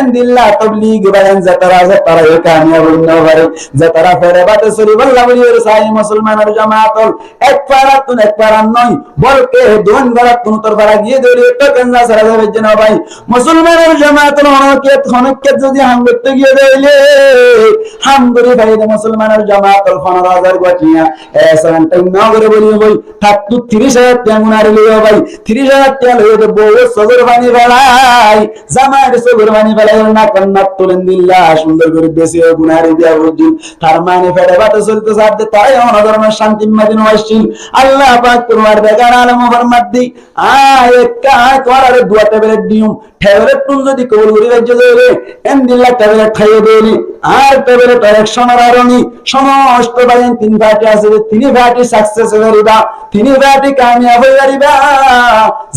এন্দিল্লাহ তাবলীগ বায়ান যারা তারাই কামিয়াব হননার যারা ফেরবাতে সরি আল্লাহ বলির সাই মুসলমানের জামাতল এক পারাতুন এক পারান নয় বলকে দুন বারাতুন তোর বারা গিয়ে ধরে তো কেননা সারা যাবে না ভাই মুসলমানের জামাতল হনকে যদি হাম করতে গিয়ে দিলে হাম করে ভাই মুসলমানের জামাতল 15000 গটিয়া এসান টাইম না করে বলি ভাই থাকতু 30000 টাকা গুনারে লইও ভাই 30000 টাকা লইও তো বউ সগর বানি বেলাই জামার সগর বানি বেলাই না কন্না তুলেন দিল্লাহ সুন্দর করে বেশি গুনারে দিয়া বুঝি তার মানে ফেরে বাতে চলতে সাথে তাই অনধর্মের শান্তি মদিনা আসছিল আল্লাহ পাক তোমার বেগার আলম ফরমাত দি আয় কায় করার দুয়া টেবলেট দিউম টেবলেট তুম যদি কবুল করি রাজ্য দেবে এন দিল্লাহ টেবলেট খাইয়ে দেলি আর টেবলেট ইলেকশন আরনি সমস্ত বায়ন তিন পার্টি আছে তিন পার্টি সাকসেস করিবা তিন পার্টি কামিয়াব করিবা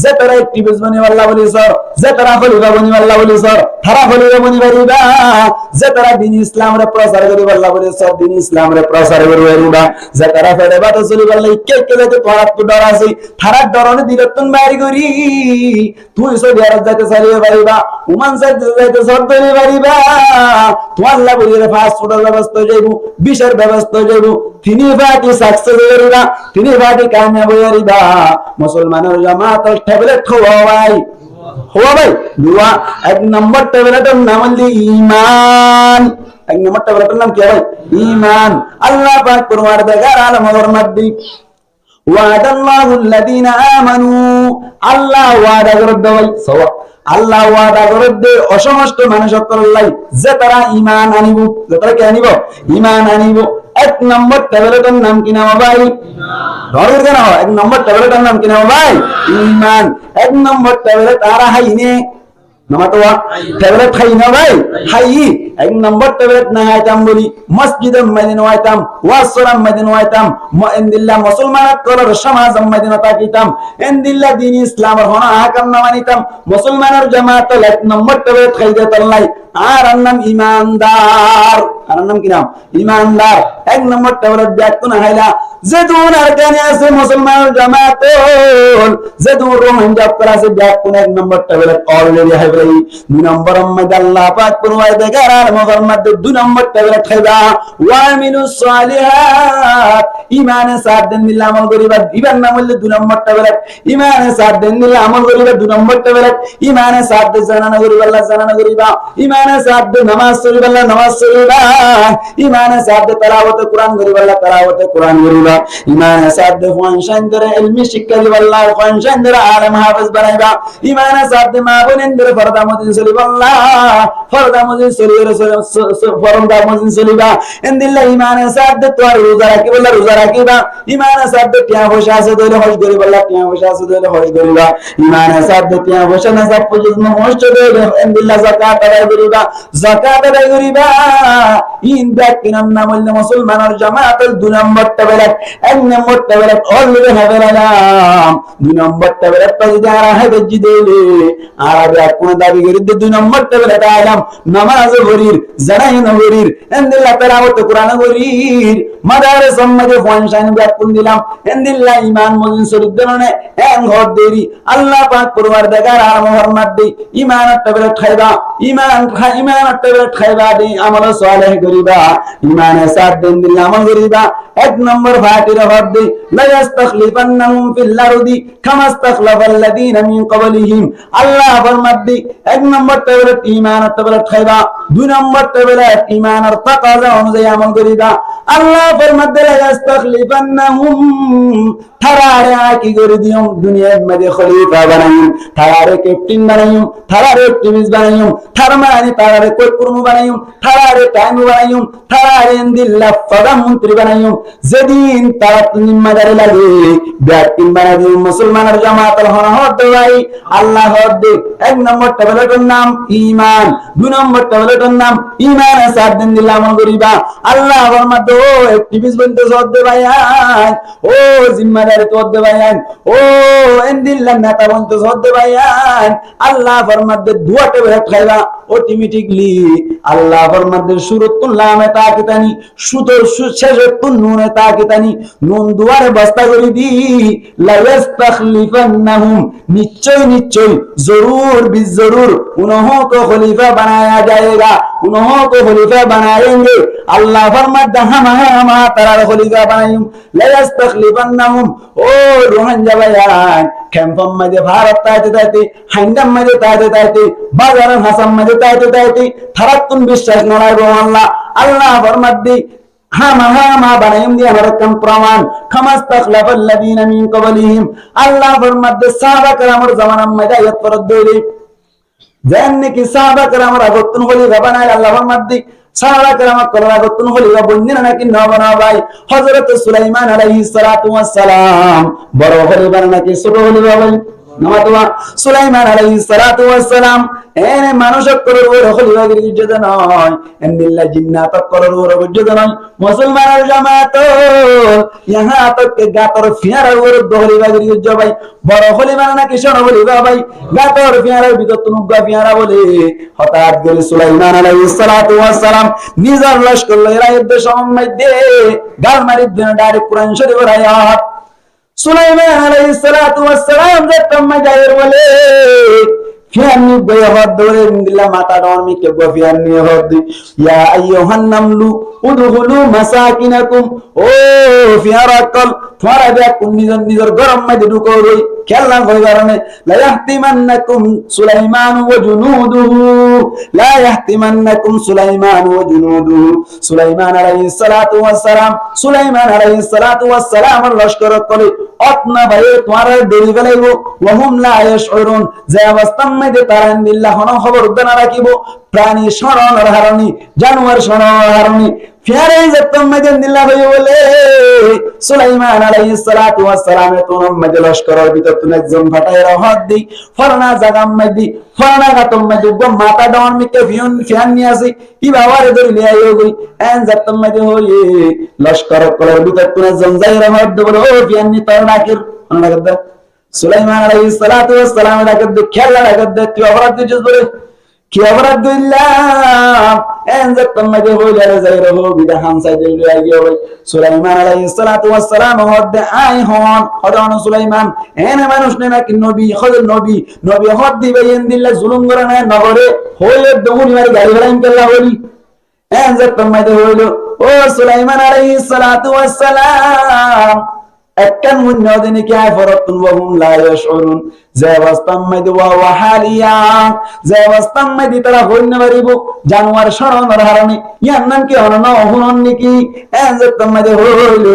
যে তারা অ্যাক্টিভিস্ট বনি আল্লাহ বলি স্যার যে তারা খলিফা বনি আল্লাহ বলি স্যার তারা খলিফা বনি পারিবা যে তারা দ্বীন ইসলামের প্রচার করিবা আল্লাহ বলি স্যার দ্বীন ইসলামের প্রচার করিবা যে তারা ফেরে বাতে চলি আল্লাহ কে কে যাতে তোরা তো ডর আছে তারা ডরনে দিলে তুন বাইরে করি তুই সৌদি আরব যাইতে চালিয়ে পারিবা ওমান যাইতে সর্দারি পারিবা তো আল্লাহ বলি ফাস্ট ফুডের ব্যবস্থা হয়ে যাইব বিষের ব্যবস্থা হয়ে যাইব তিনি পার্টি সাকসেস করিবা তিনি পার্টি কামিয়াব করিবা মুসলমানের জামাত ট্যাবলেট খাওয়াই হওয়া ভাই দুয়া এক নম্বর ট্যাবলেটের নাম হলো ঈমান এক নম্বর ট্যাবলেটের নাম কি ভাই ঈমান আল্লাহ পাক তোমার দেগার আলম ফরমাদ্দি ওয়াদাল্লাহু আল্লাযীনা আমানু আল্লাহ ওয়াদা করে দেয় সওয়া আল্লাহ ওয়াদা করে দে অসমস্ত মানুষ করলাই যে তারা ঈমান আনিব যে তারা কি আনিব ঈমান আনিব এক নম্বর ট্যাবলেটের নাম কি নাম ভাই ধরে কেন এক নম্বর ট্যাবলেটের নাম কি নাম ভাই ঈমান এক নম্বর ট্যাবলেট আর হাইনে নামাতোয়া ট্যাবলেট খাই না ভাই হাই এক নম্বর ট্যাবলেট না আইতাম বলি মসজিদের মদিনা আইতাম ওয়াসরাম মদিনা আইতাম ইনদিল্লাহ মুসলমানাত করার সমাজ মদিনা তাকিতাম ইনদিল্লাহ দ্বীন ইসলামের হনা আহকাম না মানিতাম মুসলমানের জামাত এক নম্বর ট্যাবলেট খাইতে তল্লাই আর নাম ঈমানদার আর নাম কি নাম ঈমানদার এক নম্বর ট্যাবলেট দেখতো না হাইলা যে দুন আর কানে আছে মুসলমানের জামাত যে দুন রোহিঙ্গা করা আছে দেখতো এক নম্বর ট্যাবলেট অলরেডি হাই ভাই দুই নম্বর মধ্যে আল্লাহ পাক পরওয়ার দেগার আর মুহাম্মদ দুই নম্বর ট্যাবলেট খাইবা ওয়া মিনুস সালিহাত ঈমানে সাথ দেন দিলে আমল করিবা দিবেন না বললে দুই নম্বর ট্যাবলেট ঈমানে সাথ দেন দিলে আমল করিবা দুই নম্বর ট্যাবলেট ঈমানে সাথ দেন জানা করিবা আল্লাহ জানা করিবা ঈমানে সাথ দেন নামাজ পড়িবা আল্লাহ নামাজ পড়িবা ঈমানে সাথ দেন তেলাওয়াতে কোরআন করিবা আল্লাহ তেলাওয়াতে কোরআন করিবা ঈমানে সাথ দেন ফানশান করে ইলমি শিক্ষা দিবা আল্লাহ ফানশান করে আলেম হাফেজ বানাইবা ঈমানে সাথ দেন মা বোনেদের ফরদা মদিন চলিবা আল্লাহ ফরদা মদিন চলিবা ফরদা মদিন চলিবা ইনদিল্লাহ ঈমানে সাথ দেন তোর রোজা রাখিবা আল্লাহ রোজা রাখিবা ইমান আছে টিয়া পয়সা আছে দইলে হজ করিবা টিয়া পয়সা আছে দইলে হজ করিবা ইমান আছে টিয়া পয়সা না সব পর্যন্ত হজ দইলে আলহামদুলিল্লাহ যাকাত আদায় করিবা যাকাত আদায় করিবা ইন ব্যক্তির নাম হইল মুসলমানের জামাতের 2 নম্বর টেবিলেট 1 নম্বর টেবিলেট অলরেডি হবে নাম 2 নম্বর টেবিলেট তো যদি আর হয় বেজি দিলে আর আর কোন দাবি করি 2 নম্বর টেবিলেট আলাম নামাজ ভরির জানাই নগরীর আলহামদুলিল্লাহ তেলাওয়াত কোরআন ভরির মাদারে সম্মাদে ফাংশন ব্যাকুল দিলাম আলহামদুলিল্লাহ ঈমান মুজিন শরীফ দরনে এন ঘর দেরি আল্লাহ পাক পরওয়ারদিগার আর মোহাম্মদ দি ঈমান টেবিলেট খাইবা ঈমান টেবিলেট খাইবা দি আমল সালেহ করিবা ঈমানে সাথ দিন দিল আমল করিবা 1 নম্বর ফাতির হদ দি লা ইস্তাখলিফান্নাহুম ফিল আরদি কামা ইস্তাখলাফাল্লাযীনা মিন ক্বাবলিহিম আল্লাহ ফরমাদ্দি 1 নম্বর টেবিলেট ঈমান টেবিলেট খাইবা 2 নম্বর টেবিলেট ঈমানের তাকাজা অনুযায়ী আমল করিবা আল্লাহ ফরমাদ্দি লা ইস্তাখলিফান্নাহুম থারারে কি করে দিও দুনিয়ার মধ্যে খলিফা বানাইম থারারে ক্যাপ্টেন বানাইম থারারে টিমিস বানাইম থারমানি থারারে কোরকুরমু বানাইম থারারে টাইম বানাইম থারারে ইনদিল্লাহ প্রধানমন্ত্রী বানাইম যেদিন তারা জিম্মাদারি লাগে ব্যাটিং বানাইম মুসলমানের জামাতের হদ ভাই আল্লাহ হদ 1 নম্বর টেবিলের নাম ঈমান 2 নম্বর টেবিলের নাম ঈমান সাত দিন দিল আমল করিবা আল্লাহ ফরমাতো টিমিস বলতে হদ ভাই ও জিম্মাদারি তোদ ভাইয়ান ও ইনদিল্লাহ নেতা বলতে হদ ভাইয়ান আল্লাহ ফরমাতে দুয়া টেবিলেট খাইবা অটোমেটিকলি আল্লাহ ফরমাতে শুরুতুল লামে তাকিতানি সুতর শেষতুন নুনে তাকিতানি নুন দুয়ারে বস্তা করে দি লা ইস্তাখলিফান্নাহুম নিশ্চয় জরুর বিজরুর উনহু को खलीफा बनाया जाएगा उनहु को खलीफा बनाएंगे अल्लाह फरमाता हम तारा खलीफा बनाएंगे ला इस्ताखलिफान्नाहुम ओ रोहन जबायान कैंपम में भारत ताते हांगम में ताते बाजार हसम में ताते थरतुन विश्वास न लागो अल्लाह फरमाती हम बनाएं दिया हरकम प्रमाण खमस्तखलफल्लज़ीना मिन क़बलिहिम अल्लाह फरमाते सहाबा करामर जमाना में आयत पर देली जानने की सहाबा करामर अगतुन खलीफा बनाए अल्लाह फरमाती सहाबा करामर कलरा अगतुन खलीफा बन्दिना ना कि न बना भाई हजरत सुलाइमान अलैहिस सलातु वस्सलाम बड़ो खलीफा ना कि छोटो खलीफा भाई नमतवा सुलाइमान अलैहिस सलातु वस्सलाम एने मानुषक कलर वो खलीफा की इज्जत नय इन्दिल्ला जिन्नात कलर वो इज्जत नय मुसलमान जमात यहां तक के गातर फियारा वो खलीफा की इज्जत भाई बड़ो खलीफा ना कि छोटो खलीफा भाई गातर फियारा ভিতর তুনুগা फियारा বলে হঠাৎ করে সুলাইমান আলাইহিস সালাতু ওয়াসসালাম নিজার লস্কর লইরা যুদ্ধের মধ্যে গাল মারি দিন ডাইরেক্ট কোরআন শরীফের আয়াত সুলাইমান আলাইহিস সালাতু ওয়াসসালাম যখন মাজায়ের বলে ফিয়ানি বয়হদ দরে দিলা মাতা ডরমি কে গফিয়ানি হদ ইয়া আইয়ুহান নামলু উদখুলু মাসাকিনাকুম ও ফিয়ারাকল তোমারা দেখুন নিজের গরম মধ্যে ঢুকো রই খেলনা হয়ে কারণে লা ইয়াহতিমান্নাকুম সুলাইমান ওয়া জুনুদুহু লা ইয়াহতিমান্নাকুম সুলাইমান ওয়া জুনুদুহু সুলাইমান আলাইহিস সালাতু ওয়াস সালাম লস্কর করে অতনা ভাই তোমারা দেরি গলাইবো ওয়াহুম লা ইয়াশউরুন যে অবস্থা মধ্যে তারা ইল্লাহ খবর উদ্দানা রাখিব প্রাণী শরণ হারণী জানোয়ার শরণ হারণী ফিয়ারে যতম মধ্যে দিল্লাহ হয়ে বলে সুলাইমান আলাইহিস সালাতু ওয়াস সালাম তোম মধ্যে লস্করের ভিতর তুমি একজন ফাটায় রহত দি ফরনা জাগাম মধ্যে ফরনা গাতম মধ্যে মাথা ডাউন মিকে ফিয়ান নিয়ে আসি কি বাবারে ধরে নিয়ে আইও গই এন যতম মধ্যে হয়ে লস্করের কলের ভিতর তুমি একজন যাই রহত দি বলে ও ফিয়ান নি তোর নাকির অনাগত সুলাইমান আলাইহিস সালাতু ওয়াস সালাম ডাকত খেলা ডাকত তুই অপরাধ দিছিস বলে কি অপরাধ দিলাম এন যতম মধ্যে হইলে যাই রহো বিদা হামসাই দিল আইও ভাই সুলাইমান আলাইহিস সালাতু ওয়াস সালাম হদ আই হন হদান সুলাইমান এনে মানুষ নে নাকি নবী খোদ নবী হদ দিবে এন দিল্লা জুলুম করে না নগরে হইলে দমুনি মারি গাড়ি ভাড়া ইনকাল্লাহ বলি এন যতম মধ্যে হইলো ও সুলাইমান আলাইহিস সালাতু ওয়াস সালাম একখান মুন্নদিনে কি আয় ফরতুন ওয়াহুম লা ইয়াশউরুন যে অবস্থান মধ্যে ওয়া হালিয়া যে অবস্থান মধ্যে তারা হইন মারিব জানোয়ার শরণের হারণে ইয়ার নাম কি হলো না অহুনন নাকি এন যে মধ্যে হইলো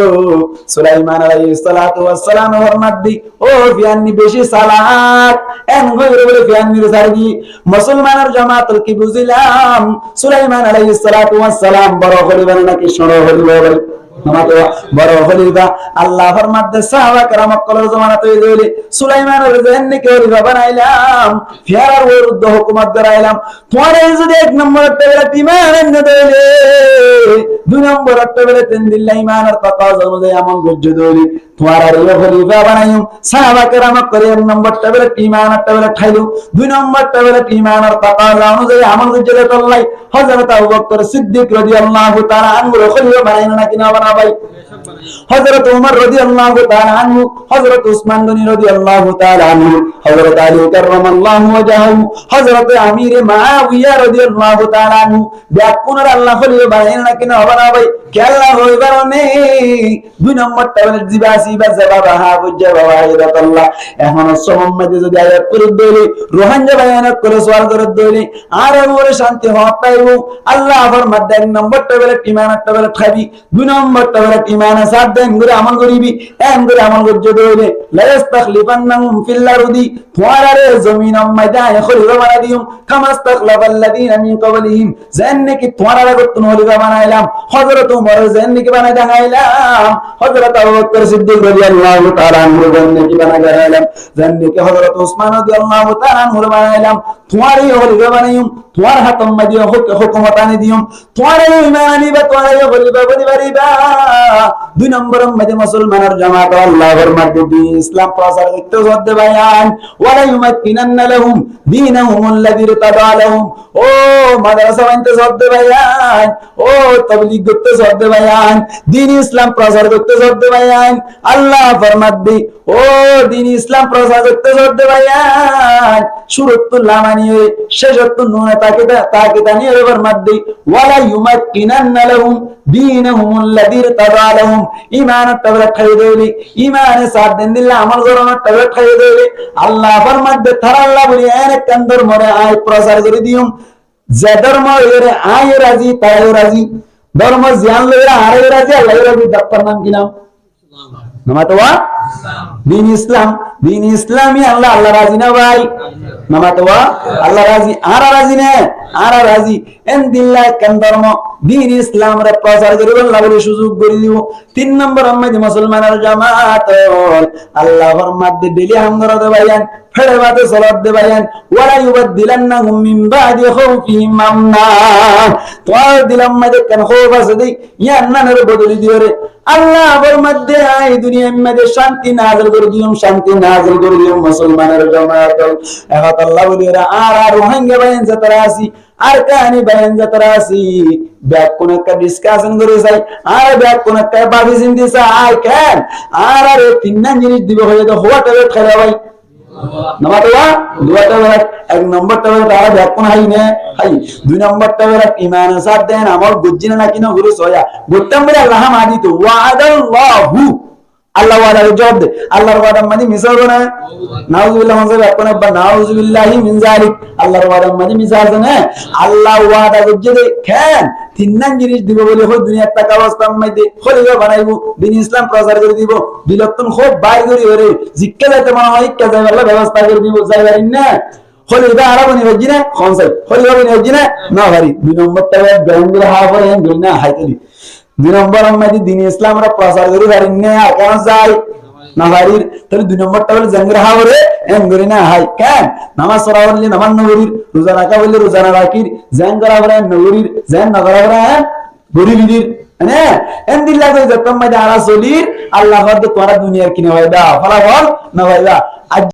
সুলাইমান আলাইহিস সালাতু ওয়াস সালাম ফরমাদ্দি ও ফিয়ানি বেশি সালাত এন হইরে বলে ফিয়ানি সারগি মুসলমানের জামাতুল কি বুঝিলাম সুলাইমান আলাইহিস সালাতু ওয়াস সালাম বড় খলিফা নাকি শরণ হইলো নামাতো বড় খলিফা আল্লাহ ফরমাতে সাহাবা کرام কলের জামানাত হয়ে গেলে সুলাইমানের জেননি কে খলিফা বানাইলাম ফেরার বিরুদ্ধ হুকুমত ধরাইলাম তোমারে যদি এক নম্বর টেবিলে ইমান এনে দিলে দুই নম্বর টেবিলে তিন দিল্লা ইমানের তাকাজ অনুযায়ী আমল গজ্জ দিলে তোমার আর খলিফা বানাইম সাহাবা کرام করে এক নম্বর টেবিলে ইমানের টেবিলে ঠাইলো দুই নম্বর টেবিলে ইমানের তাকাজ অনুযায়ী আমল গজ্জ দিলে আল্লাহ হযরত আবু বকর সিদ্দিক রাদিয়াল্লাহু তাআলা আনহু খলিফা বানাইনা নাকি না বানাবাই হযরত উমর রাদিয়াল্লাহু তাআলা আনহু হযরত উসমান গনি রাদিয়াল্লাহু তাআলা আনহু হযরত আলী কাররামাল্লাহু ওয়াজহাহু হযরত আমির মুআবিয়া রাদিয়াল্লাহু তাআলা আনহু ব্যাকুনার আল্লাহ খলিফা বানাইনা নাকি না বানাবাই কেল্লা হইবার নেই দুই নম্বর টেবিলের জিবাসি বা জবাবাহা বুজ্জাবাহিরাতাল্লাহ এখন সম্মাদে যদি আয়াত করে দিলে রোহানজা বায়ান করে সওয়াল করে দিলে আর ওরে শান্তি হতাইবো আল্লাহ ফরমাতে এক নম্বর টেবিলে ইমানের টেবিলে খাবি দুই নম্বর টেবিলে ইমান সাথ দেন করে আমল করিবি এম করে আমল করতে দিলে লা ইস্তাখলিফান্নাহুম ফিল আরদি তোয়ারে জমিন ময়দানে খলিফা বানাই দিম কামাস্তাখলাফাল্লাযিনা মিন ক্বাবলিহিম জান্নাকি তোয়ারে গতন খলিফা বানাইলাম হযরত উমর জান্নাকি বানাই দেখাইলাম হযরত আবু বকর সিদ্দিক রাদিয়াল্লাহু তাআলা আনহু জান্নাকি বানাই দেখাইলাম জান্নাকি হযরত উসমান রাদিয়াল্লাহু তাআলা আনহু বানাইলাম তোয়ারে খলিফা বানাইম তোয়ার হাতম মাদিও হুকুমত আনি দিম তোয়ারে ইমান আনিবা তোয়ারে খলিফা বনিবারিবা দুই নম্বর মধ্যে মুসলমানের জামাত আল্লাহর মাধ্যমে ইসলাম প্রচার করতে জোর বায়ান ওয়ালা ইউমাক্কিনান্না লাহুম দীনাহুম আল্লাযী ইরতাদা লাহুম ও মাদ্রাসা বানতে জোর বায়ান ও তাবলীগ করতে জোর বায়ান দ্বীন ইসলাম প্রচার করতে জোর বায়ান আল্লাহ ফরমাতে ও দ্বীন ইসলাম প্রচার করতে জোর বায়ান শুরুতুল লামানিয়ে শেষতুল নুন তাকে নিয়ে ফরমাতে ওয়ালা ইউমাক্কিনান্না লাহুম দীনাহুম আল্লাযী ইরতাদা লাহুম ঈমান তাওরাত খাইয়ে দেবে ঈমানে সাথ দেন দিলে আমল করানো তাওরাত খাইয়ে দেবে আল্লাহ ফরমাতে তারা আল্লাহ বলি এক কান্দর মরে আয় প্রচার করে দিউম যে ধর্ম এর আয় রাজি তাই রাজি ধর্ম জিয়ান লইরা আরে রাজি আল্লাহ রাজি দপ্তর নাম কি নাম নামাতোয়া দ্বীন ইসলাম দ্বীন ইসলামী আল্লাহ আল্লাহ রাজি না ভাই নামাতোয়া আল্লাহ রাজি আর রাজি না আর রাজি এন দিল্লাহ কেন ধর্ম দ্বীন ইসলাম রে প্রচার করিব আল্লাহ বলে সুযোগ করে দিব তিন নম্বর আম্মাদি মুসলমানের জামাত আল্লাহ ফরমাতে দিলি আমগরতে বাইয়ান ফেরে বাতে সালাত দে বাইয়ান ওয়ালা ইউবাদদিলান্নাহুম মিন বাদি খাউফিহিম আমনা তোর দিলাম মধ্যে কেন খৌফ আছে দেই ইয়ান্নানের বদলি দিও রে আল্লাহ ফরমাতে আই দুনিয়ার মধ্যে শান্তি নাযিল করে দিও শান্তি নাযিল করে দিও মুসলমানের জামাত এখন আল্লাহ বলি রে আর রোহিঙ্গা বাইয়ান যারা আসি আর কাহিনী বায়ান যারা আসি ব্যাক কোন একটা ডিসকাশন করে যাই আর ব্যাক কোন একটা ভাবি চিন্তি চাই কেন আর তিন জিনিস দিব হয়ে তো হওয়া টয়লেট খেলা ভাই নামাতোয়া দুয়া টয়লেট এক নম্বর টয়লেট আর ব্যাক কোন হাই নে হাই দুই নম্বর টয়লেট ঈমান সাথ দেন আমল গুজিনা না কিনা গুরু সোয়া গুত্তম বলে আল্লাহ মাদি তো ওয়াদাল্লাহু আল্লাহ ওয়াদা জবাব দে আল্লাহর ওয়াদা মানে মিসাল না নাউজুবিল্লাহ মানে আপন আব্বা নাউজুবিল্লাহি মিন যালিক আল্লাহর ওয়াদা মানে মিসাল না আল্লাহ ওয়াদা গজে কেন তিন জিনিস দিব বলে হয় দুনিয়ার টাকা অবস্থা মধ্যে খলিফা বানাইবো দ্বীন ইসলাম প্রচার করে দিব বিলক্ষণ খুব বাইর করি ওরে জিক্কা যাইতে মনে হয় ইক্কা যাই আল্লাহ ব্যবস্থা করে দিব যাইবারিন না খলিফা আরাবনি হজি না খনসাই খলিফা বনি হজি না না ভারি দুই নম্বরটা বেঙ্গল হাফরে এন না হাইতলি দুই নম্বর আমাদের দ্বীন ইসলাম রা প্রচার করে পারি না আর কেন যাই না ভারির তাহলে দুই নম্বরটা বলে জঙ্গর হাওরে এম করি না হাই কেন নামাজ পড়া বললে নামাজ নগরীর রোজা রাখা বললে রোজা না রাখির জঙ্গর হাওরে নগরীর জেন নগর হাওরে গরিবির হ্যাঁ এন দিল্লাহ কই যতম মধ্যে আরা চলির আল্লাহ হদ তোরা দুনিয়ার কিনে হয় দা ফলাফল না হয় দা